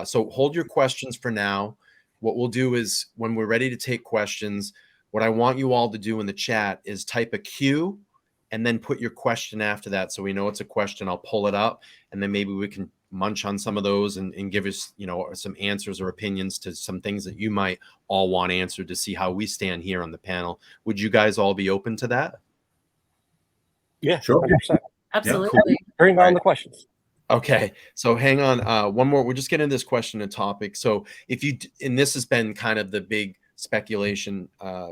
So hold your questions for now. What we'll do is when we're ready to take questions, what I want you all to do in the chat is type a Q and then put your question after that. So we know it's a question. I'll pull it up and then maybe we can munch on some of those and give us, you know, some answers or opinions to some things that you might all want answered to see how we stand here on the panel. Would you guys all be open to that? Yeah, Sure. 100%. Absolutely. Bring on the questions. Okay, so hang on. One more. We're just getting this question and topic. So if you, and this has been kind of the big speculation,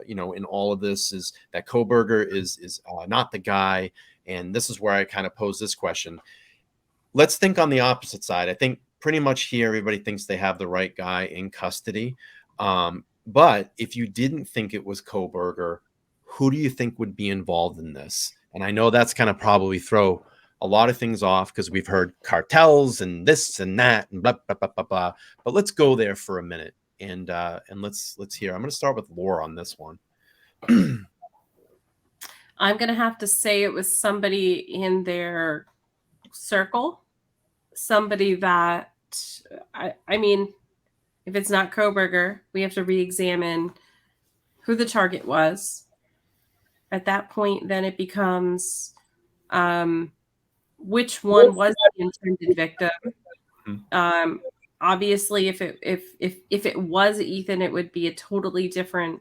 you know, in all of this is that Kohlberger is not the guy. And this is where I kind of pose this question. Let's think on the opposite side. I think pretty much here, everybody thinks they have the right guy in custody. But if you didn't think it was Kohlberger, who do you think would be involved in this? And I know that's kind of probably throw a lot of things off because we've heard cartels and this and that and blah, blah, blah, blah, blah. But let's go there for a minute and let's hear. I'm going to start with Laura on this one. I'm going to have to say it was somebody in their circle, somebody that, I mean, if it's not Kohlberger, we have to re-examine who the target was. At that point, then it becomes which one was the intended victim. Obviously, if it was Ethan, it would be a totally different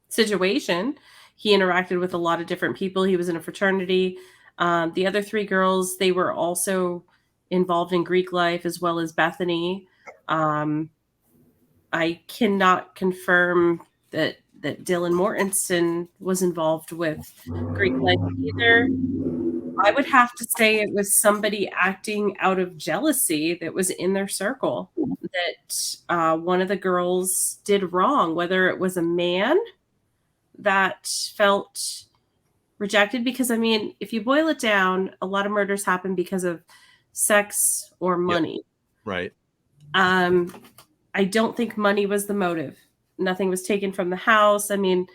situation. He interacted with a lot of different people. He was in a fraternity. The other 3 girls, they were also involved in Greek life as well as Bethany. I cannot confirm that Dylan Mortensen was involved with Greek life either. I would have to say it was somebody acting out of jealousy that was in their circle, that one of the girls did wrong, whether it was a man that felt rejected. Because, I mean, if you boil it down, a lot of murders happen because of sex or money. Right. I don't think money was the motive. Nothing was taken from the house. I mean,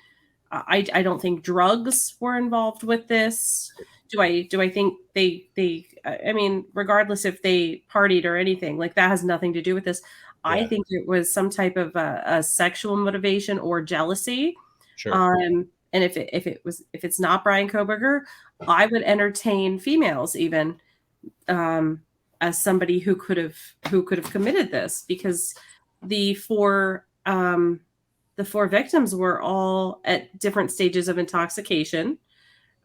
I don't think drugs were involved with this. Do I think they I mean, regardless if they partied or anything, like that has nothing to do with this. Yeah. I think it was some type of a sexual motivation or jealousy. Sure. And if it's not Brian Kohlberger, I would entertain females even as somebody who could have committed this, because the 4 victims were all at different stages of intoxication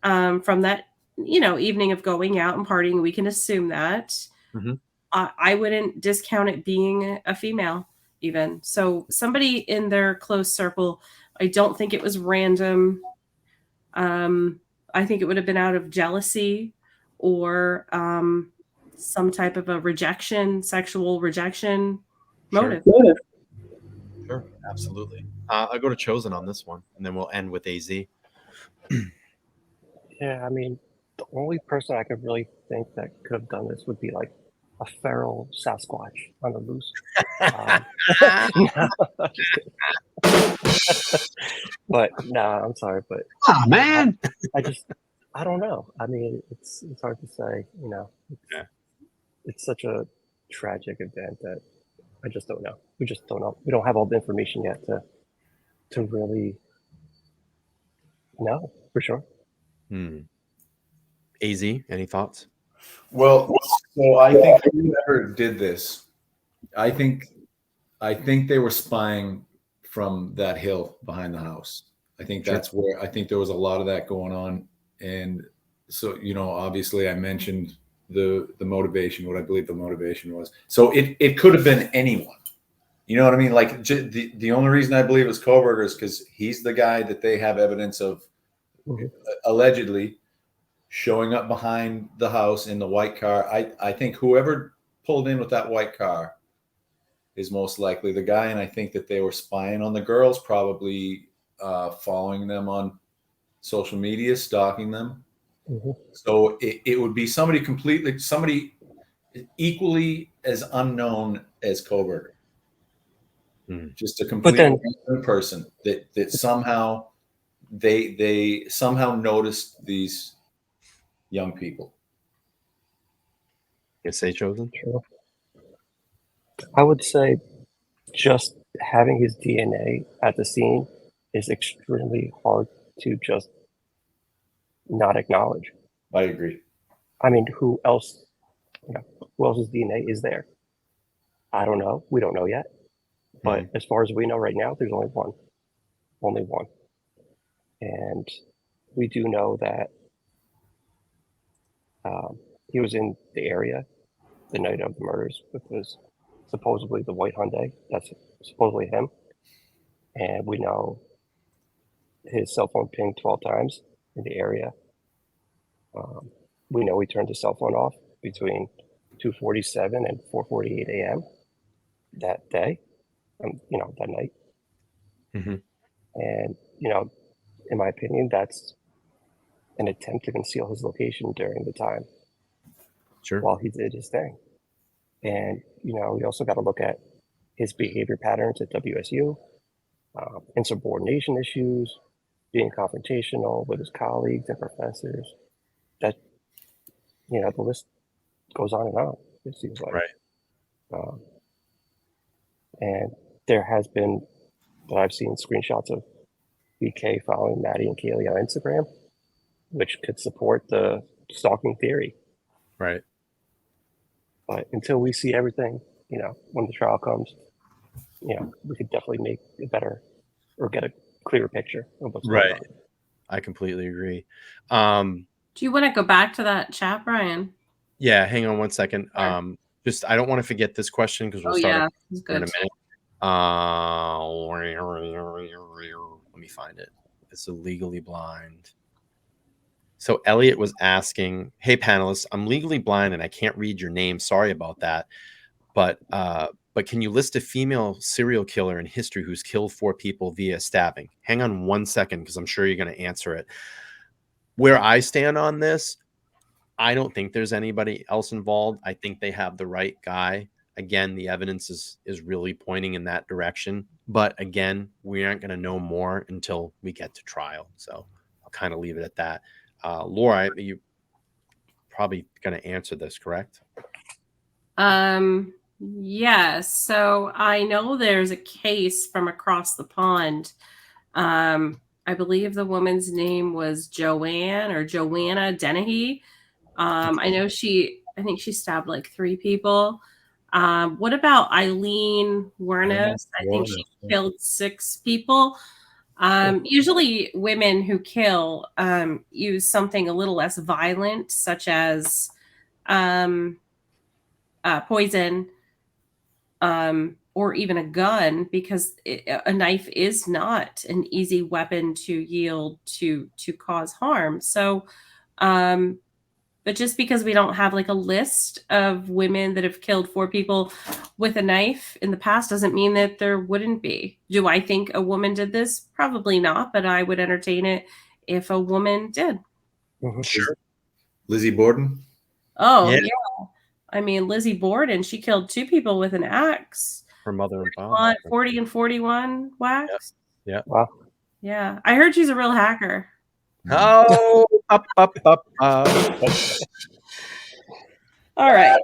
from that, you know, evening of going out and partying. We can assume that. Mm-hmm. I wouldn't discount it being a female even. So somebody in their close circle. I don't think it was random. I think it would have been out of jealousy or some type of a rejection, sexual rejection Sure. motive. Sure, absolutely. I'll go to Chosen on this one, and then we'll end with AZ. Yeah, I mean, the only person I could really think that could have done this would be like a feral Sasquatch on the loose. No, just kidding. But nah, I'm sorry, but Come on, man. I don't know. I mean, it's hard to say. You know, it's such a tragic event that I just don't know. We just don't know. We don't have all the information yet to really know for sure. AZ, any thoughts? Well, so I think whoever did this, I think they were spying from that hill behind the house. I think that's where I think there was a lot of that going on. And so, you know, obviously I mentioned the motivation, what I believe the motivation was. So it could have been anyone. You know what I mean? Like the only reason I believe it was Koberger is because he's the guy that they have evidence of allegedly showing up behind the house in the white car. I think whoever pulled in with that white car is most likely the guy. And I think that they were spying on the girls, probably following them on social media, stalking them. So it would be somebody equally as unknown as Koberger. Just a complete random person that somehow they somehow noticed these young people. You say Chosen? Sure. I would say just having his DNA at the scene is extremely hard to just not acknowledge. I agree. I mean, who else's DNA is there? I don't know. We don't know yet. But as far as we know right now, there's only one. Only one. And we do know that he was in the area the night of the murders, which was supposedly the white Hyundai. That's supposedly him. And we know his cell phone pinged 12 times in the area. We know he turned his cell phone off between 2:47 and 4:48 a.m. that day, that night. And, in my opinion, that's an attempt to conceal his location during the time while he did his thing. And, we also got to look at his behavior patterns at WSU, insubordination issues, being confrontational with his colleagues and professors. That, the list goes on and on, it seems like. Right. And there has been, that I've seen screenshots of BK following Maddie and Kaylee on Instagram, which could support the stalking theory. Right. But until we see everything, when the trial comes, we could definitely make a better or get a clearer picture of what's going on. I completely agree. Do you want to go back to that chat, Brian? Yeah, hang on one second. Just I don't want to forget this question because we'll start in a minute. Let me find it. It's Legally Blind. So Elliot was asking, "Hey panelists, I'm legally blind and I can't read your name. Sorry about that. But can you list a female serial killer in history who's killed 4 people via stabbing?" Hang on one second because I'm sure you're going to answer it. Where I stand on this, I don't think there's anybody else involved. I think they have the right guy. Again, the evidence is really pointing in that direction. But again, we aren't going to know more until we get to trial. So I'll kind of leave it at that. Laura, you probably going to answer this, correct? Yes. So I know there's a case from across the pond. I believe the woman's name was Joanna Dennehy. I think she stabbed like 3 people. What about Eileen Wernes? I think she killed 6 people. Usually women who kill use something a little less violent, such as poison or even a gun, because a knife is not an easy weapon to yield to cause harm. So But just because we don't have like a list of women that have killed 4 people with a knife in the past doesn't mean that there wouldn't be. Do I think a woman did this? Probably not, but I would entertain it if a woman did. Sure. Lizzie Borden. Oh, Yeah. yeah. I mean, Lizzie Borden, she killed 2 people with an axe. Her mother and father. 40 and 41 whacks. Yeah. Wow. Yeah. I heard she's a real hacker. Oh, up. All right.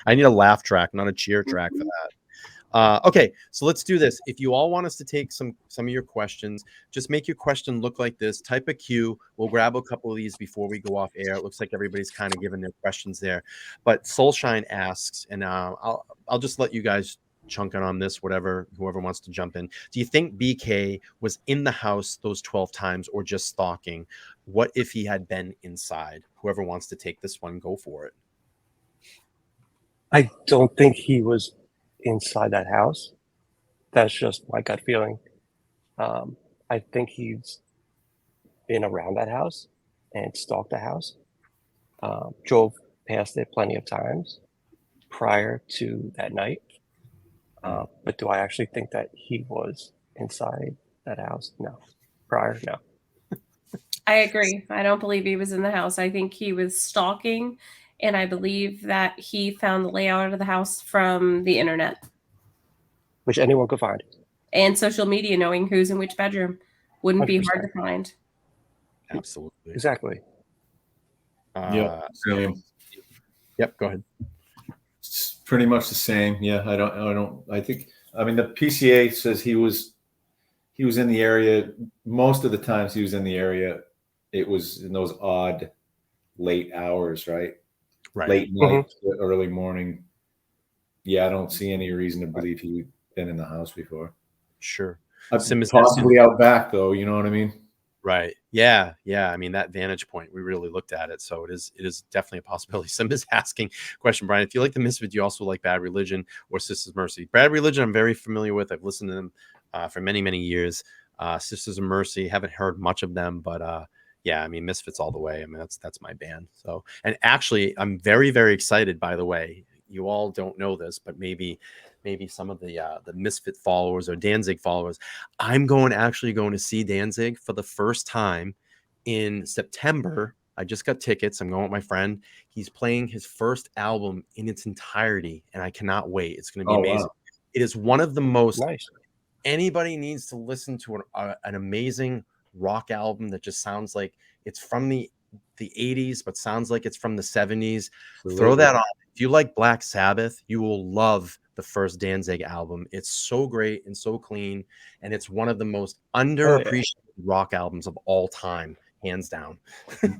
I need a laugh track, not a cheer track for that. Okay, so let's do this. If you all want us to take some of your questions, just make your question look like this. Type a Q. We'll grab a couple of these before we go off air. It looks like everybody's kind of giving their questions there. But Soulshine asks, and I'll just let you guys chunk in on this, whoever wants to jump in. Do you think BK was in the house those 12 times or just stalking? What if he had been inside? Whoever wants to take this one, go for it. I don't think he was inside that house. That's just my gut feeling. I think he's been around that house and stalked the house. Drove past it plenty of times prior to that night. But do I actually think that he was inside that house? No. Prior? No. I agree. I don't believe he was in the house. I think he was stalking, and I believe that he found the layout of the house from the internet Which anyone could find. and social media, knowing who's in which bedroom. Wouldn't be hard to find. Absolutely. Exactly. Same. Yep, go ahead. It's pretty much the same. Yeah, I think the PCA says he was in the area. Most of the times he was in the area, it was in those odd late hours, right? Late night, early morning. Yeah, I don't see any reason to believe he'd been in the house before. Sure. Possibly out back though, you know what I mean? Right. Yeah. I mean, that vantage point, we really looked at it. So it is definitely a possibility. Sim is asking question, Brian, if you like the Misfit, do you also like Bad Religion or Sisters of Mercy? Bad Religion, I'm very familiar with. I've listened to them for many, many years. Sisters of Mercy, haven't heard much of them, but yeah, I mean, Misfits all the way. I mean, that's my band. So, and actually, I'm very, very excited, by the way. You all don't know this, but maybe some of the Misfit followers or Danzig followers, I'm actually going to see Danzig for the first time in September. I just got tickets. I'm going with my friend. He's playing his first album in its entirety, and I cannot wait. It's going to be amazing. Wow. It is one of the most nice. Anybody needs to listen to an amazing rock album that just sounds like it's from the 80s, but sounds like it's from the 70s. Absolutely. Throw that on. If you like Black Sabbath, you will love the first Danzig album. It's so great and so clean, and it's one of the most underappreciated rock albums of all time, hands down.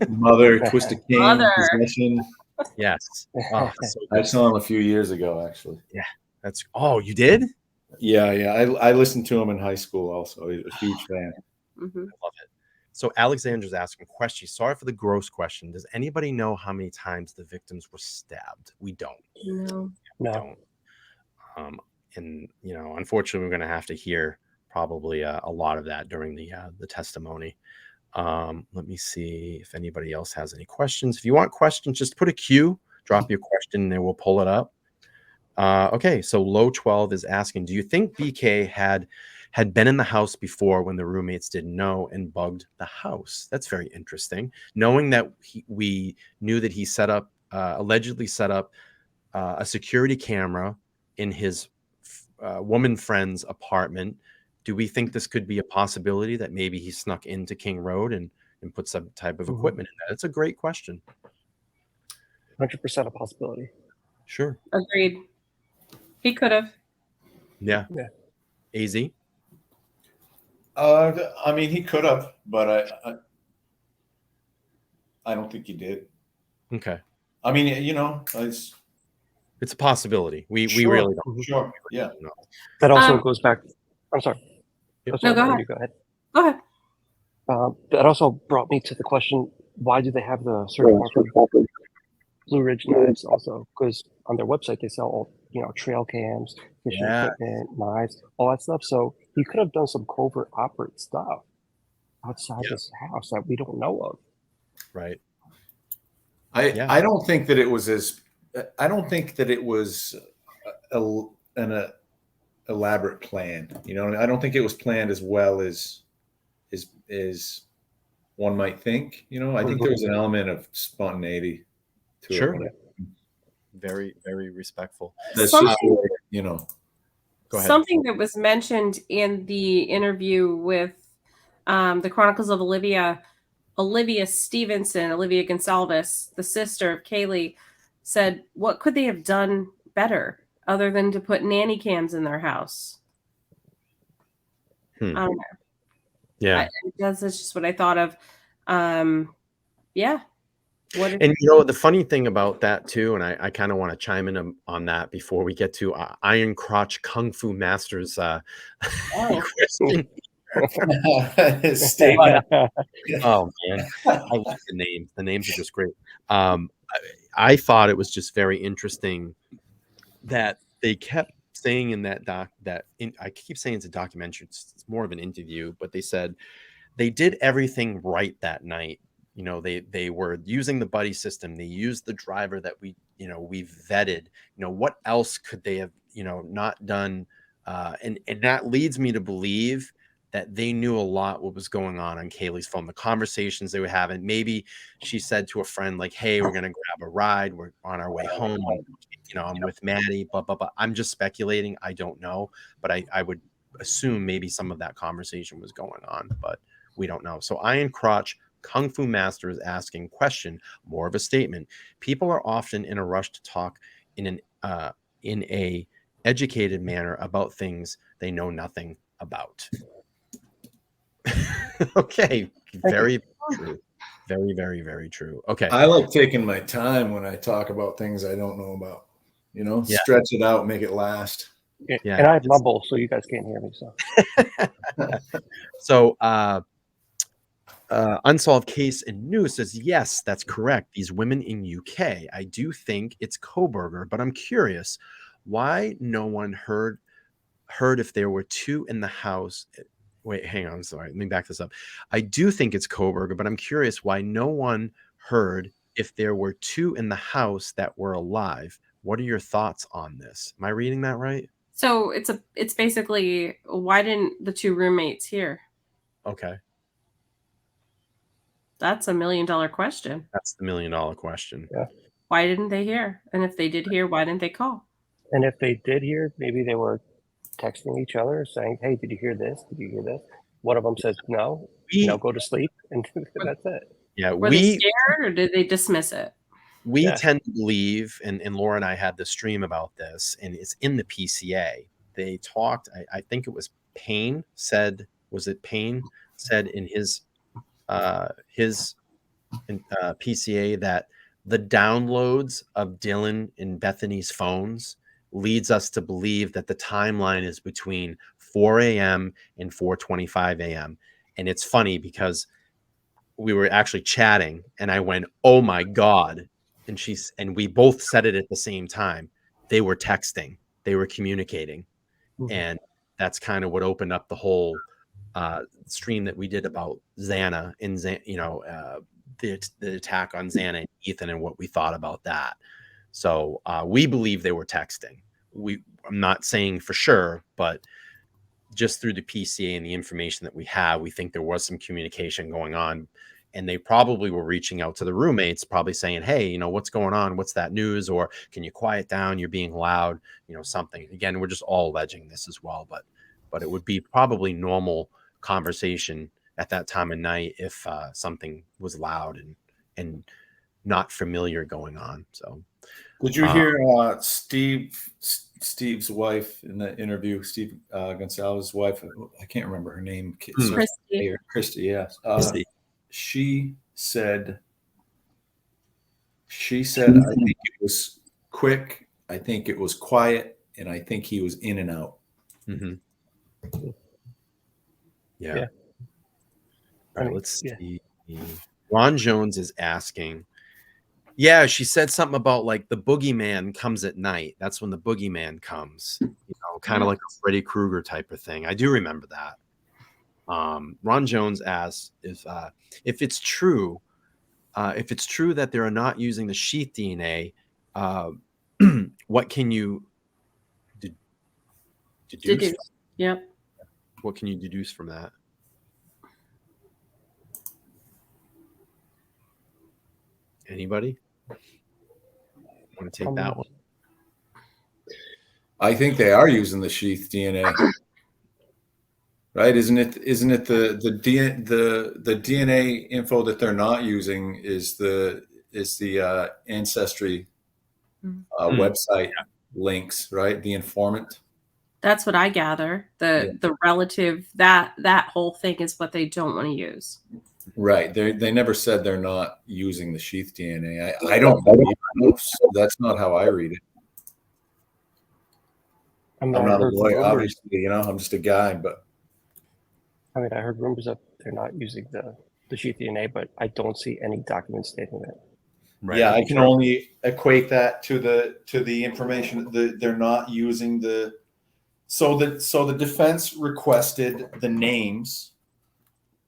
Mother, Twisted Cane, Possession. Yes. Oh, so I saw him a few years ago, actually. Yeah. You did? Yeah. I listened to him in high school also. He's a huge fan. Mm-hmm. I love it. So Alexander's asking a question. Sorry for the gross question. Does anybody know how many times the victims were stabbed? We don't. No. We don't. And unfortunately, we're going to have to hear probably a lot of that during the testimony. Let me see if anybody else has any questions. If you want questions, just put a Q, drop your question, and we'll pull it up. Okay, so Low 12 is asking, do you think BK had been in the house before when the roommates didn't know and bugged the house? That's very interesting. Knowing that we knew that he allegedly set up a security camera in his woman friend's apartment, do we think this could be a possibility that maybe he snuck into King Road and put some type of equipment in that? It's a great question. 100% a possibility. Sure. Agreed. He could have. Yeah. AZ? I mean, he could have, but I don't think he did. Okay. I mean, it's a possibility. We really don't. Sure. Yeah. That also goes back. I'm sorry. No, go ahead. Go ahead. Go ahead. That also brought me to the question: why do they have the search for Blue Ridge knives? Also, because on their website they sell all trail cams, fishing equipment, knives, all that stuff. So he could have done some covert operate stuff outside this house that we don't know of. Right. I don't think that it was I don't think that it was an elaborate plan. You know, I don't think it was planned as well as one might think. You know, I think there was an element of spontaneity to Sure. it. Very, very respectful. That's Something- just, you know. Go ahead. Something that was mentioned in the interview with the Chronicles of Olivia Stevenson, Olivia Gonsalves, the sister of Kaylee, said, what could they have done better other than to put nanny cams in their house? I don't know. Yeah. That's just what I thought of. Yeah. And you know, the funny thing about that too, and I kind of want to chime in on that before we get to Iron Crotch Kung Fu Masters question. Statement. Oh man, I love the names. The names are just great. I thought it was just very interesting that they kept saying in that I keep saying it's a documentary. It's more of an interview, but they said they did everything right that night. You know, they were using the buddy system. They used the driver that we vetted. You know, what else could they have, not done? And that leads me to believe that they knew a lot what was going on Kaylee's phone, the conversations they were having. Maybe she said to a friend, like, hey, we're going to grab a ride. We're on our way home. I'm with Maddie, blah, blah, blah. I'm just speculating. I don't know. But I would assume maybe some of that conversation was going on, but we don't know. So Iron Crotch Kung Fu Master is asking question, more of a statement. People are often in a rush to talk in a educated manner about things they know nothing about. Okay, very true. Very, very, very true. Okay. I like taking my time when I talk about things I don't know about. You know, stretch it out, make it last. Yeah. And I mumble, so you guys can't hear me. So, Unsolved Case in News says, yes, that's correct. These women in UK. I do think it's Coburger, but I'm curious why no one heard if there were two in the house. Wait, hang on. Sorry. Let me back this up. I do think it's Coburger, but I'm curious why no one heard if there were two in the house that were alive. What are your thoughts on this? Am I reading that right? So it's basically, why didn't the two roommates hear? Okay. That's $1 million question. That's the $1 million question. Yeah. Why didn't they hear? And if they did hear, why didn't they call? And if they did hear, maybe they were texting each other saying, hey, did you hear this? Did you hear this? One of them says, no, go to sleep. And that's it. Yeah. Were they scared or did they dismiss it? We tend to believe, and Laura and I had the stream about this, and it's in the PCA. They talked, I think it was Payne said, in his PCA that the downloads of Dylan and Bethany's phones leads us to believe that the timeline is between 4 a.m. and 4:25 a.m. And it's funny because we were actually chatting and I went, oh my God. And we both said it at the same time. They were texting, they were communicating. Mm-hmm. And that's kind of what opened up the whole stream that we did about Xana and the attack on Xana and Ethan and what we thought about that. So we believe they were texting. I'm not saying for sure, but just through the PCA and the information that we have, we think there was some communication going on. And they probably were reaching out to the roommates, probably saying, hey, what's going on? What's that news? Or can you quiet down? You're being loud, something. Again, we're just all alleging this as well. But it would be probably normal conversation at that time of night if something was loud and not familiar going on. So did you hear Steve's wife in the interview? Steve Gonsalves' wife, I can't remember her name. Christy, yes. She said I think it was quick, I think it was quiet, and I think he was in and out. Mm-hmm. Yeah. All right, let's see. Ron Jones is asking. Yeah, she said something about like the boogeyman comes at night. That's when the boogeyman comes, kind of like a Freddy Krueger type of thing. I do remember that. Ron Jones asks if it's true If it's true that they are not using the sheath DNA, what can you deduce? Yep. What can you deduce from that? Anybody want to take that one? I think they are using the sheath DNA, right? Isn't it the DNA info that they're not using is the ancestry website links, right? The informant. That's what I gather. The relative, that whole thing is what they don't want to use. Right. They never said they're not using the sheath DNA. I don't believe that's not how I read it. I'm not a lawyer, obviously, I'm just a guy, but I mean, I heard rumors that they're not using the sheath DNA, but I don't see any documents stating that. Right. Yeah, I can only equate that to the information that they're not using so the defense requested the names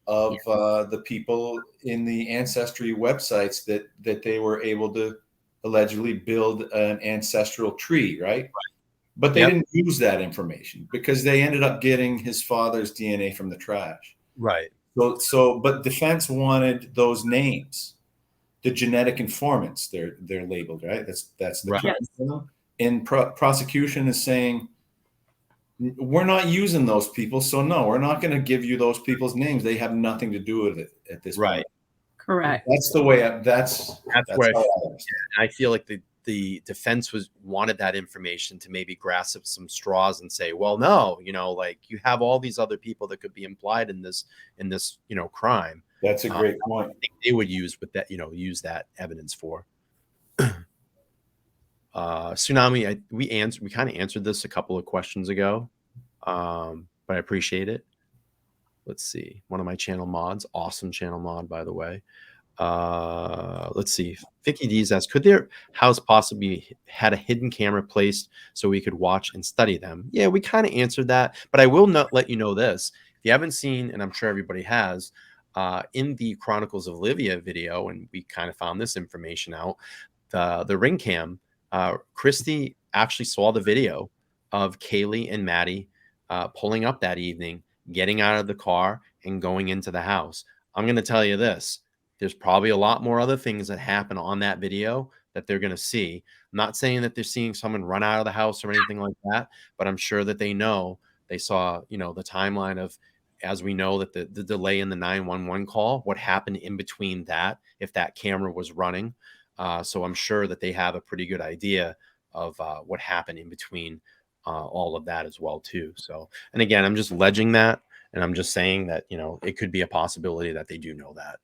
of the people in the ancestry websites that they were able to allegedly build an ancestral tree, right? But they didn't use that information because they ended up getting his father's DNA from the trash. Right. But defense wanted those names, the genetic informants. They're labeled, right. That's the term for them. And prosecution is saying we're not using those people, so no, we're not going to give you those people's names. They have nothing to do with it at this point. Correct. That's the way. That's where how I feel like the defense wanted that information to maybe grasp some straws and say, well, no, like you have all these other people that could be implied in this crime. That's a great point. I think they would use that evidence for. Tsunami, we kind of answered this a couple of questions ago, but I appreciate it. Let's see. One of my channel mods, awesome channel mod, by the way. Let's see. Vicky D's asks, could their house possibly had a hidden camera placed so we could watch and study them? Yeah, we kind of answered that, but I will not let you know this. If you haven't seen, and I'm sure everybody has, in the Chronicles of Olivia video, and we kind of found this information out, the ring cam, Christy actually saw the video of Kaylee and Maddie pulling up that evening, getting out of the car and going into the house. I'm going to tell you this. There's probably a lot more other things that happen on that video that they're going to see. I'm not saying that they're seeing someone run out of the house or anything like that, but I'm sure that they saw, the timeline of, as we know, that the delay in the 911 call, what happened in between that, if that camera was running. So I'm sure that they have a pretty good idea of what happened in between all of that as well, too. So, and again, I'm just alleging that, and I'm just saying that, it could be a possibility that they do know that.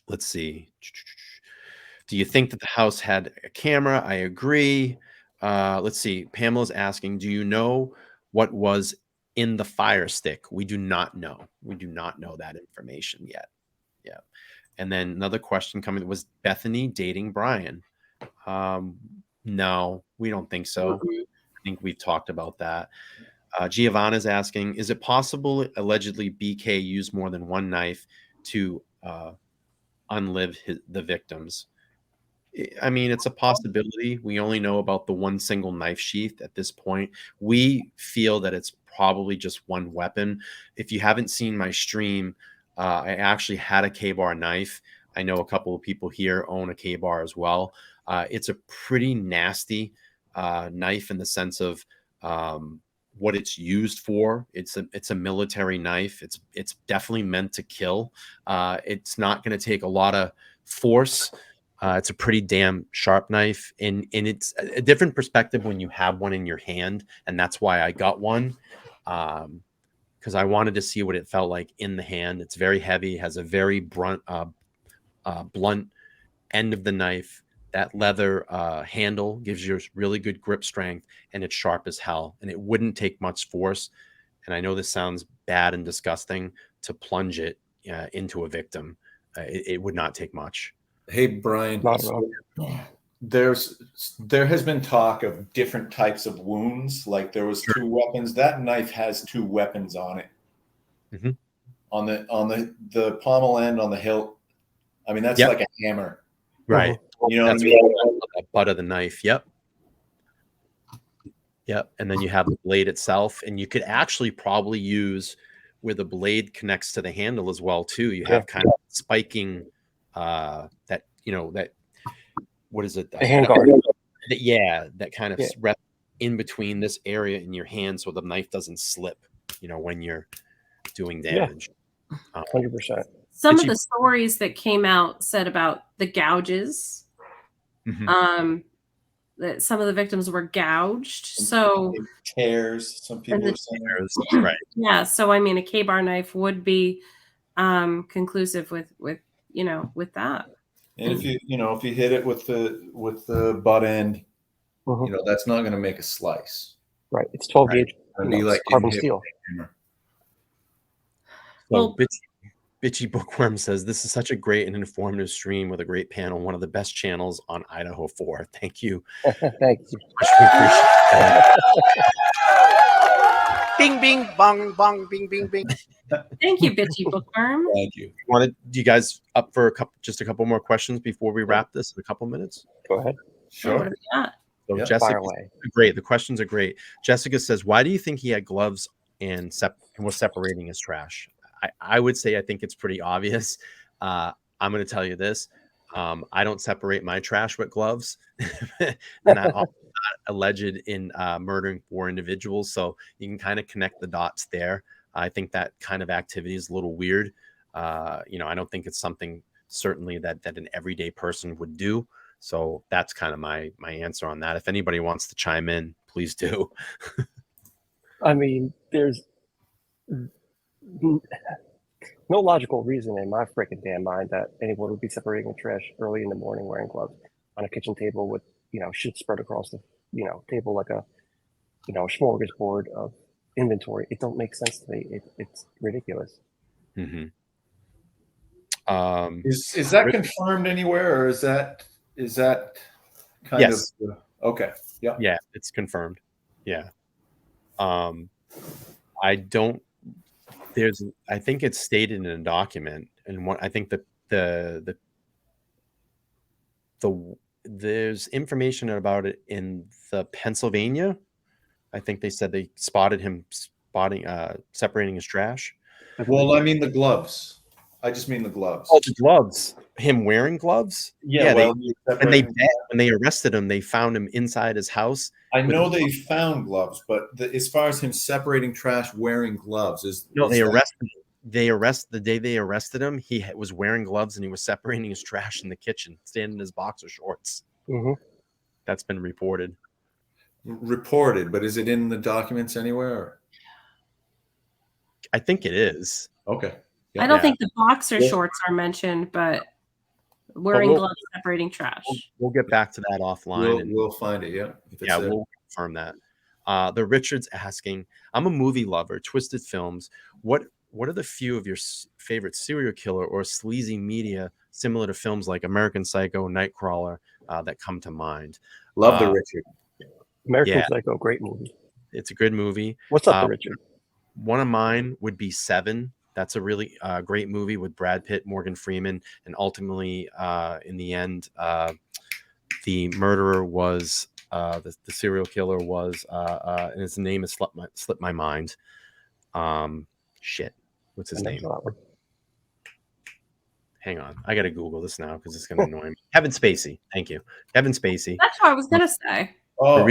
Let's see. Do you think that the house had a camera? I agree. Let's see. Pamela's asking, do you know what was in the Fire Stick? We do not know. We do not know that information yet. Yeah. And then another question coming was Bethany dating Brian. No, we don't think so. I think we've talked about that. Giovanna's asking, is it possible allegedly BK used more than one knife to unlive the victims? I mean, it's a possibility. We only know about the one single knife sheath at this point. We feel that it's probably just one weapon. If you haven't seen my stream, I actually had a K-bar knife. I know a couple of people here own a K-bar as well. It's a pretty nasty knife in the sense of what it's used for. It's a military knife. It's definitely meant to kill. It's not going to take a lot of force. It's a pretty damn sharp knife, and it's a different perspective when you have one in your hand, and that's why I got one, because I wanted to see what it felt like in the hand. It's very heavy, has a very blunt end of the knife. That leather handle gives you really good grip strength, and it's sharp as hell, and it wouldn't take much force. And I know this sounds bad and disgusting to plunge it into a victim. It would not take much. Hey, Brian, there has been talk of different types of wounds. Like there was two weapons. That knife has two weapons on it. Mm-hmm. On the pommel end, on the hilt I mean, that's Yep. like a hammer. Right. You know what I That's mean? the butt of the knife. Yep. Yep. And then you have the blade itself, and you could actually probably use where the blade connects to the handle as well too. You have kind of spiking that, you know, that, what is it? The handguard. Yeah, that kind of Yeah. rep in between this area in your hand so the knife doesn't slip, you know, when you're doing damage. 100%. Some Did of you- the stories that came out said about the gouges. Mhm. That some of the victims were gouged. So Tears. Some people the- are saying. Right. yeah, so I mean, a K-bar knife would be conclusive with with that. And if you hit it with the butt end, Mhm. you know, that's not going to make a slice. Right. It's 12 Right. gauge. It'll be like carbon getting hit steel. with a hammer. So Well- Bitchy Bookworm says this is such a great and informative stream with a great panel, one of the best channels on Idaho 4. Thank you. Thank you. Much we appreciate that. Bing, bing, bong, bong, bing, bing, bing. Thank you, Bitchy Bookworm. Thank you. Do you guys up for just a couple more questions before we wrap this in a couple minutes? Go ahead. What Sure. do we got? So Yeah. Jessica, Fire away. great. The questions are great. Jessica says, why do you think he had gloves and was separating his trash? I would say I think it's pretty obvious. I'm going to tell you this. I don't separate my trash with gloves, and I'm not alleged in murdering 4 individuals. So you can kind of connect the dots there. I think that kind of activity is a little weird. I don't think it's something certainly that an everyday person would do. So that's kind of my answer on that. If anybody wants to chime in, please do. I mean, there's no logical reason in my freaking damn mind that anyone would be separating the trash early in the morning wearing gloves on a kitchen table with, shit spread across the, table like a, smorgasbord of inventory. It don't make sense to me. It's ridiculous. Mm-hmm. Is that confirmed anywhere, or is that kind Yes. of okay? Yeah. Yeah, it's confirmed. Yeah. I think it's stated in a document, and I think that there's information about it in the Pennsylvania. I think they said they spotted him separating his trash. Well, I mean the gloves. I just mean the gloves. Oh, the gloves. Him wearing gloves? Yeah. When they arrested him, they found him inside his house. I know they found gloves, but as far as him separating trash wearing gloves They arrested the day they arrested him. He was wearing gloves and he was separating his trash in the kitchen, standing in his boxer shorts. Mm-hmm. That's been reported. But is it in the documents anywhere? Or? I think it is. Okay. I don't think the boxer shorts are mentioned, but wearing gloves, separating trash. We'll get back to that offline. We'll find it. Yeah. We'll confirm that. The Richard's asking, I'm a movie lover, Twisted Films. What are the few of your favorite serial killer or sleazy media similar to films like American Psycho, Nightcrawler that come to mind? Love the Richard. American Psycho, great movie. It's a good movie. What's up, Richard? One of mine would be Seven. That's a really great movie with Brad Pitt, Morgan Freeman, and ultimately, in the end, the murderer was the serial killer was, and his name has slipped my mind. Shit, what's his name? Hang on, I gotta Google this now because it's gonna annoy me. Kevin Spacey. Thank you, Kevin Spacey. That's what I was gonna say. Oh,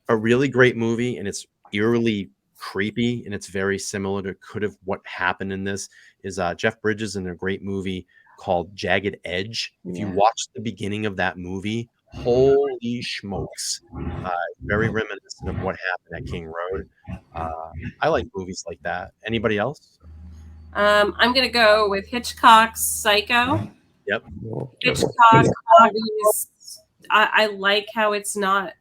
A really great movie, and it's eerily creepy, and it's very similar to what happened in this is Jeff Bridges in a great movie called Jagged Edge. If you watch the beginning of that movie, holy smokes, very reminiscent of what happened at King Road. I like movies like that. Anybody else? I'm gonna go with Hitchcock's Psycho. Yep. Hitchcock movies. I like how it's not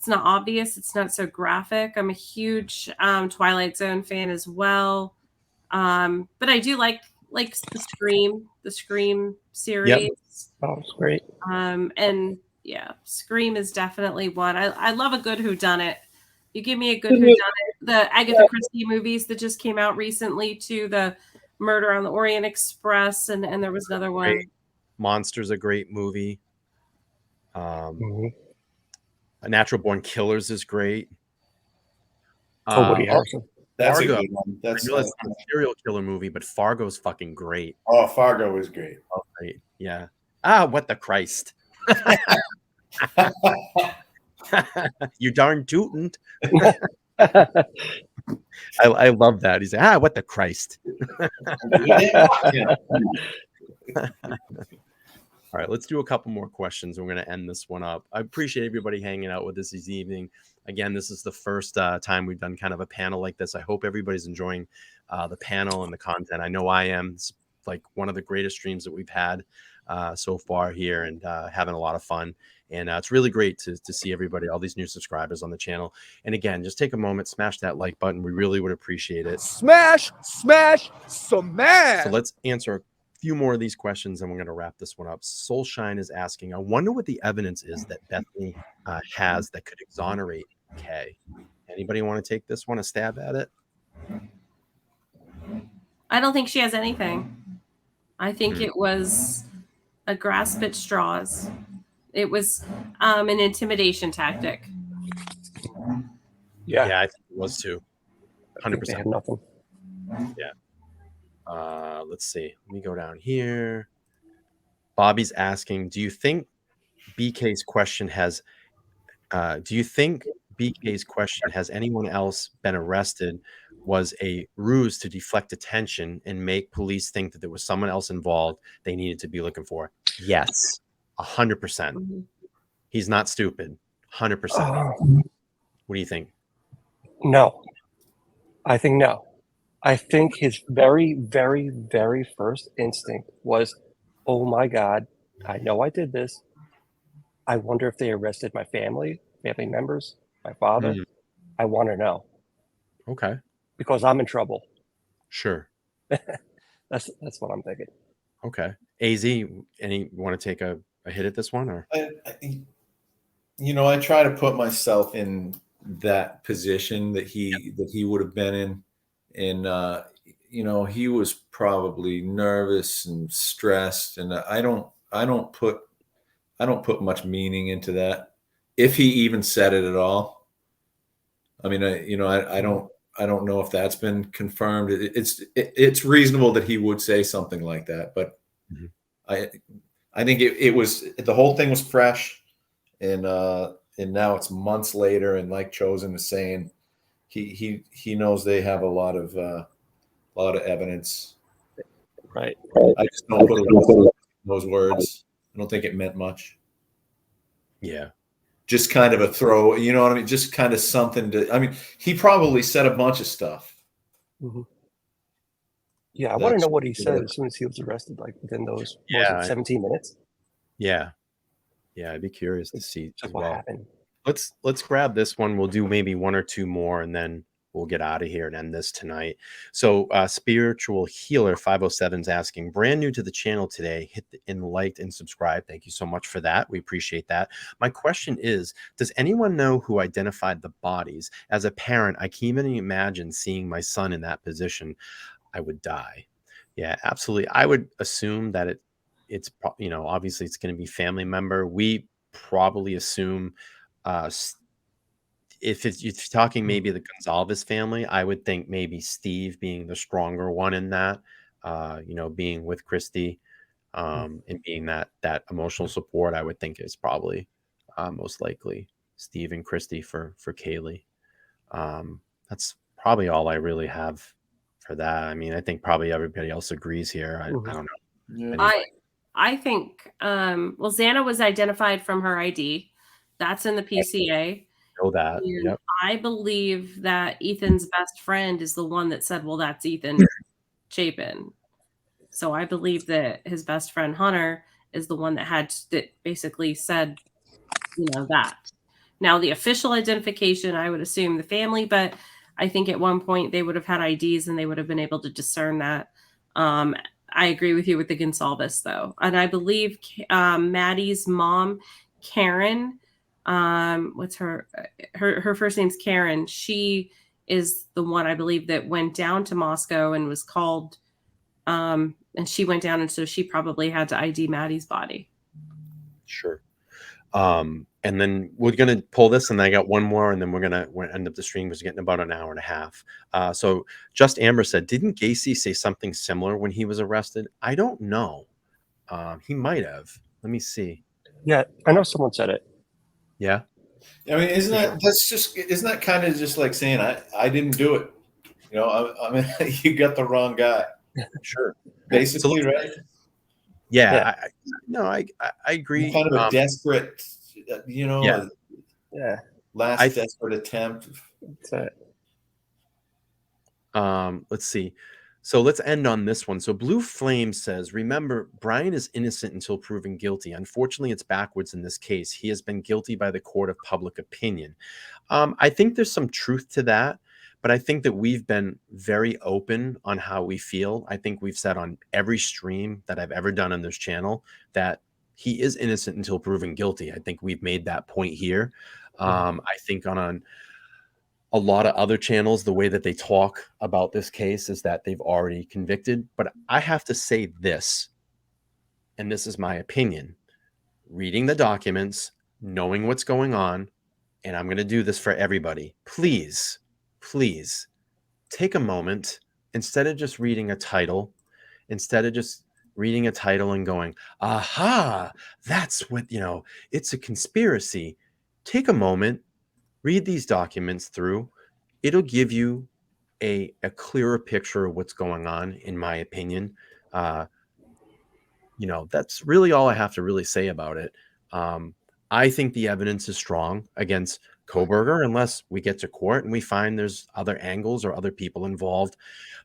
obvious. It's not so graphic. I'm a huge Twilight Zone fan as well. But I do like the Scream series. Yep. Oh, it's great. And yeah, Scream is definitely one. I love a good whodunit. You give me a good whodunit. The Agatha Christie movies that just came out recently too. The Murder on the Orient Express, and there was another one. Monster's a great movie. Mhm. A Natural Born Killers is great. Oh, Woody Harrelson. That's Fargo. a good one. I That's know that's not a serial killer movie, but Fargo's fucking great. oh, Fargo is great. Oh, great. Yeah. Ah, what the Christ. You darn tootin'. I love that. He's like, what the Christ. All right, let's do a couple more questions. We're going to end this one up. I appreciate everybody hanging out with us this evening. Again, this is the first time we've done kind of a panel like this. I hope everybody's enjoying the panel and the content. I know I am. It's like one of the greatest streams that we've had so far here, and having a lot of fun. And it's really great to see everybody, all these new subscribers on the channel. And again, just take a moment, smash that like button. We really would appreciate it. Smash, smash, smash. So let's answer a few more of these questions, and we're going to wrap this one up. Soulshine is asking, I wonder what the evidence is that Bethany has that could exonerate Kay. Anybody want to take this one, a stab at it? I don't think she has anything. I think it was a grasp at straws. It was an intimidation tactic. Yeah. Yeah, I think it was too. 100%. They had nothing. Yeah. Let's see. Let me go down here. Bobby's asking, do you think BK's question has anyone else been arrested was a ruse to deflect attention and make police think that there was someone else involved they needed to be looking for? Yes. 100%. He's not stupid. 100%. What do you think? No. I think no. I think his very, very, very first instinct was, oh my God, I know I did this. I wonder if they arrested my family members, my father. I want to know. Okay. Because I'm in trouble. Sure. That's what I'm thinking. Okay. AZ, any want to take a hit at this one, or? I try to put myself in that position that he would have been in, and he was probably nervous and stressed, and I don't put much meaning into that, if he even said it at all. I mean, I don't know if that's been confirmed. It's reasonable that he would say something like that, but I think it was, the whole thing was fresh, and now it's months later, and like Chosen is saying, he knows they have a lot of evidence. Right. I just don't put a lot of those words. I don't think it meant much. Yeah. Just kind of a throw, you know what I mean? Just kind of something to, I mean, he probably said a bunch of stuff. Mm-hmm. Yeah, I want to know what he said as soon as he was arrested, like within those 17 minutes. Yeah. Yeah, I'd be curious to see what happened. Let's grab this one. We'll do maybe one or two more, and then we'll get out of here and end this tonight. So Spiritual Healer 507 is asking, brand new to the channel today, hit the like and subscribe. Thank you so much for that. We appreciate that. My question is, does anyone know who identified the bodies? As a parent, I can't even imagine seeing my son in that position. I would die. Yeah, absolutely. I would assume that it's obviously it's going to be family member. We probably assume if you're talking maybe the Gonzalez family, I would think maybe Steve being the stronger one in that, being with Christy, and being that emotional support, I would think is probably most likely Steve and Christy for Kaylee. That's probably all I really have for that. I mean, I think probably everybody else agrees here. I don't know. Yeah. I think Xana was identified from her ID. That's in the PCA. Know that. Yep. I believe that Ethan's best friend is the one that said, well, that's Ethan Chapin. So I believe that his best friend Hunter is the one that basically said, that. Now the official identification, I would assume the family, but I think at one point they would have had IDs and they would have been able to discern that. I agree with you with the Gonsalves though. And I believe Maddie's mom, Karen, what's her first name's Karen. She is the one I believe that went down to Moscow and was called And she went down, and so she probably had to ID Maddie's body. Sure. And then we're gonna pull this, and I got one more, and then we're end up the stream was getting about an hour and a half. So Just Amber said, didn't Gacy say something similar when he was arrested? I don't know. He might have. Let me see. Yeah, I know someone said it. Yeah. I mean, isn't that kind of just like saying I didn't do it? You know, I mean, you got the wrong guy. Sure. Basically, So right? Yeah. I agree. Kind of a desperate, Yeah. last desperate attempt. That's it. Let's see. So let's end on this one. So Blue Flame says, remember, Brian is innocent until proven guilty. Unfortunately, it's backwards in this case. He has been guilty by the court of public opinion. I think there's some truth to that, but I think that we've been very open on how we feel. I think we've said on every stream that I've ever done on this channel that he is innocent until proven guilty. I think we've made that point here. I think on a lot of other channels, the way that they talk about this case is that they've already convicted. But I have to say this, and this is my opinion, reading the documents, knowing what's going on, and I'm going to do this for everybody. Please take a moment, instead of just reading a title, and going, aha, that's what, it's a conspiracy. Take a moment, read these documents through. It'll give you a clearer picture of what's going on, in my opinion. That's really all I have to really say about it. I think the evidence is strong against Kohberger, unless we get to court and we find there's other angles or other people involved.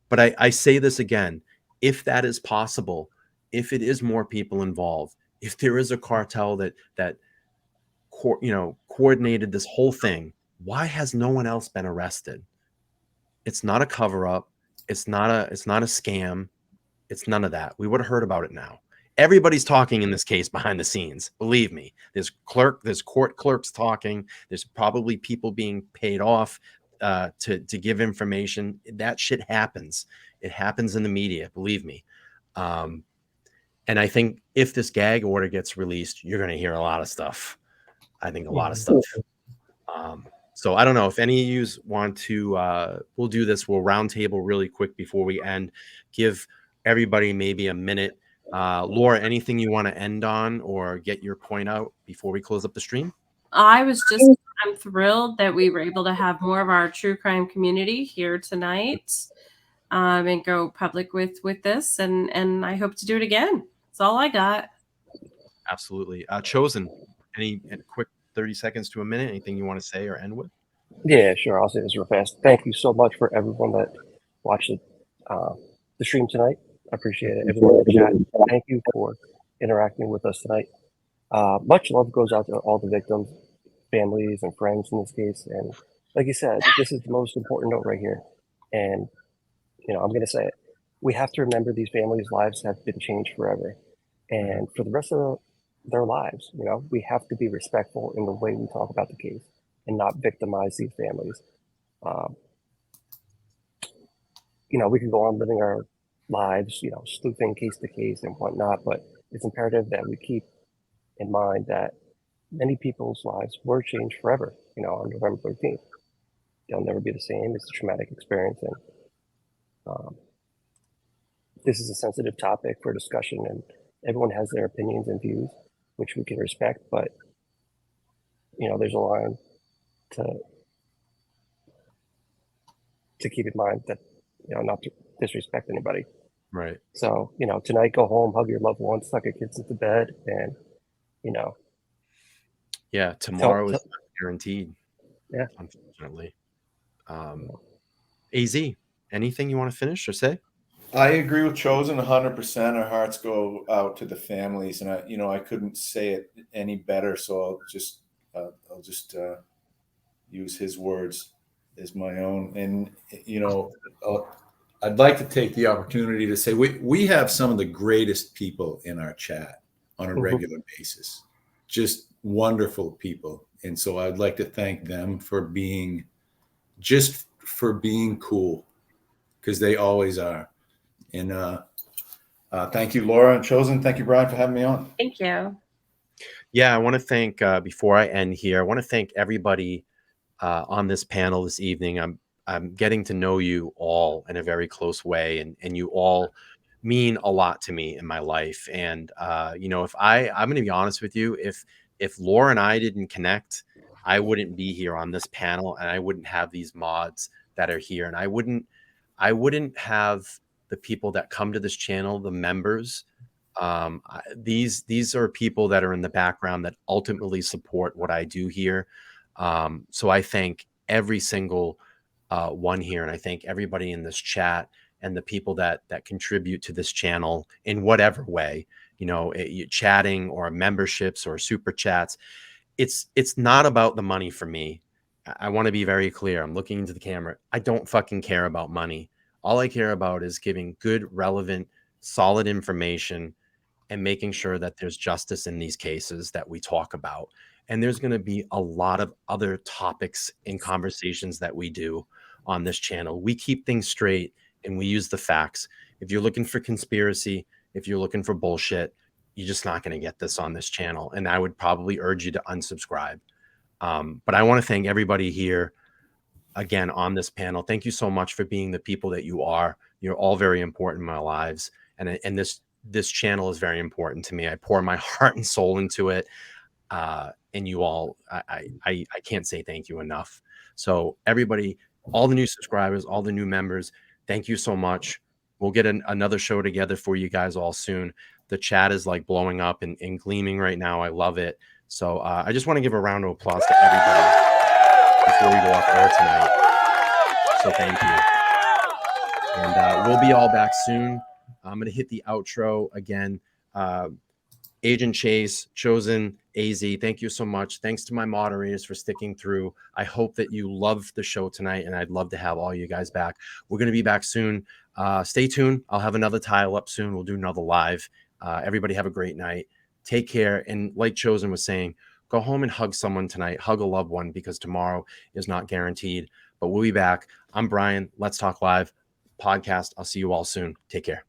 But I say this again, if that is possible, if it is more people involved, if there is a cartel that coordinated this whole thing, why has no one else been arrested? It's not a cover-up. It's not a scam. It's none of that. We would have heard about it now. Everybody's talking in this case behind the scenes. Believe me, there's court clerks talking. There's probably people being paid off to give information. That shit happens. It happens in the media. Believe me. And I think if this gag order gets released, you're going to hear a lot of stuff. I think a lot of stuff. So I don't know if any of you want to, we'll do this. We'll roundtable really quick before we end. Give everybody maybe a minute. Laura, anything you want to end on or get your point out before we close up the stream? I'm thrilled that we were able to have more of our true crime community here tonight and go public with this. And I hope to do it again. That's all I got. Absolutely. Chosen, any quick 30 seconds to a minute, anything you want to say or end with? Yeah, sure. I'll say this real fast. Thank you so much for everyone that watched the stream tonight. I appreciate it. Everyone in the chat, thank you for interacting with us tonight. Much love goes out to all the victims, families, and friends in this case. And like you said, this is the most important note right here. And, I'm going to say it. We have to remember these families' lives have been changed forever. And for the rest of their lives, we have to be respectful in the way we talk about the case and not victimize these families. We can go on living our lives, sleuthing case to case and whatnot, but it's imperative that we keep in mind that many people's lives were changed forever, on November 13th. They'll never be the same. It's a traumatic experience. And this is a sensitive topic for discussion, and everyone has their opinions and views, which we can respect, but, there's a line to keep in mind that, not to disrespect anybody. Right. So, tonight, go home, hug your loved ones, tuck your kids into bed, and, Yeah, tomorrow is not guaranteed. Yeah. Unfortunately. AZ, anything you want to finish or say? I agree with Chosen 100%. Our hearts go out to the families, and I couldn't say it any better. So I'll just use his words as my own. And I'd like to take the opportunity to say we have some of the greatest people in our chat on a regular basis, just wonderful people. And so I'd like to thank them for being cool, because they always are. And Thank you, Laura and Chosen. Thank you, Brian, for having me on. Thank you. Yeah, I want to thank, before I end here, I want to thank everybody on this panel this evening. I'm getting to know you all in a very close way, and you all mean a lot to me in my life. And if I'm going to be honest with you, if Laura and I didn't connect, I wouldn't be here on this panel, and I wouldn't have these mods that are here, and I wouldn't have the people that come to this channel, the members. These are people that are in the background that ultimately support what I do here. So I thank every single one here, and I thank everybody in this chat and the people that contribute to this channel in whatever way, chatting or memberships or super chats. It's not about the money for me. I want to be very clear. I'm looking into the camera. I don't fucking care about money. All I care about is giving good, relevant, solid information and making sure that there's justice in these cases that we talk about. And there's going to be a lot of other topics and conversations that we do on this channel. We keep things straight and we use the facts. If you're looking for conspiracy, if you're looking for bullshit, you're just not going to get this on this channel. And I would probably urge you to unsubscribe. But I want to thank everybody here again on this panel. Thank you so much for being the people that you are. You're all very important in my lives. And this channel is very important to me. I pour my heart and soul into it. And you all, I can't say thank you enough. So everybody, all the new subscribers, all the new members, thank you so much. We'll get another show together for you guys all soon. The chat is like blowing up and gleaming right now. I love it. So I just want to give a round of applause to everybody before we go off air tonight. So thank you. And we'll be all back soon. I'm going to hit the outro again. Agent Chase, Chosen, AZ, thank you so much. Thanks to my moderators for sticking through. I hope that you loved the show tonight, and I'd love to have all you guys back. We're going to be back soon. Stay tuned. I'll have another tile up soon. We'll do another live. Everybody have a great night. Take care. And like Chosen was saying, go home and hug someone tonight. Hug a loved one, because tomorrow is not guaranteed. But we'll be back. I'm Brian. Let's Talk Live podcast. I'll see you all soon. Take care.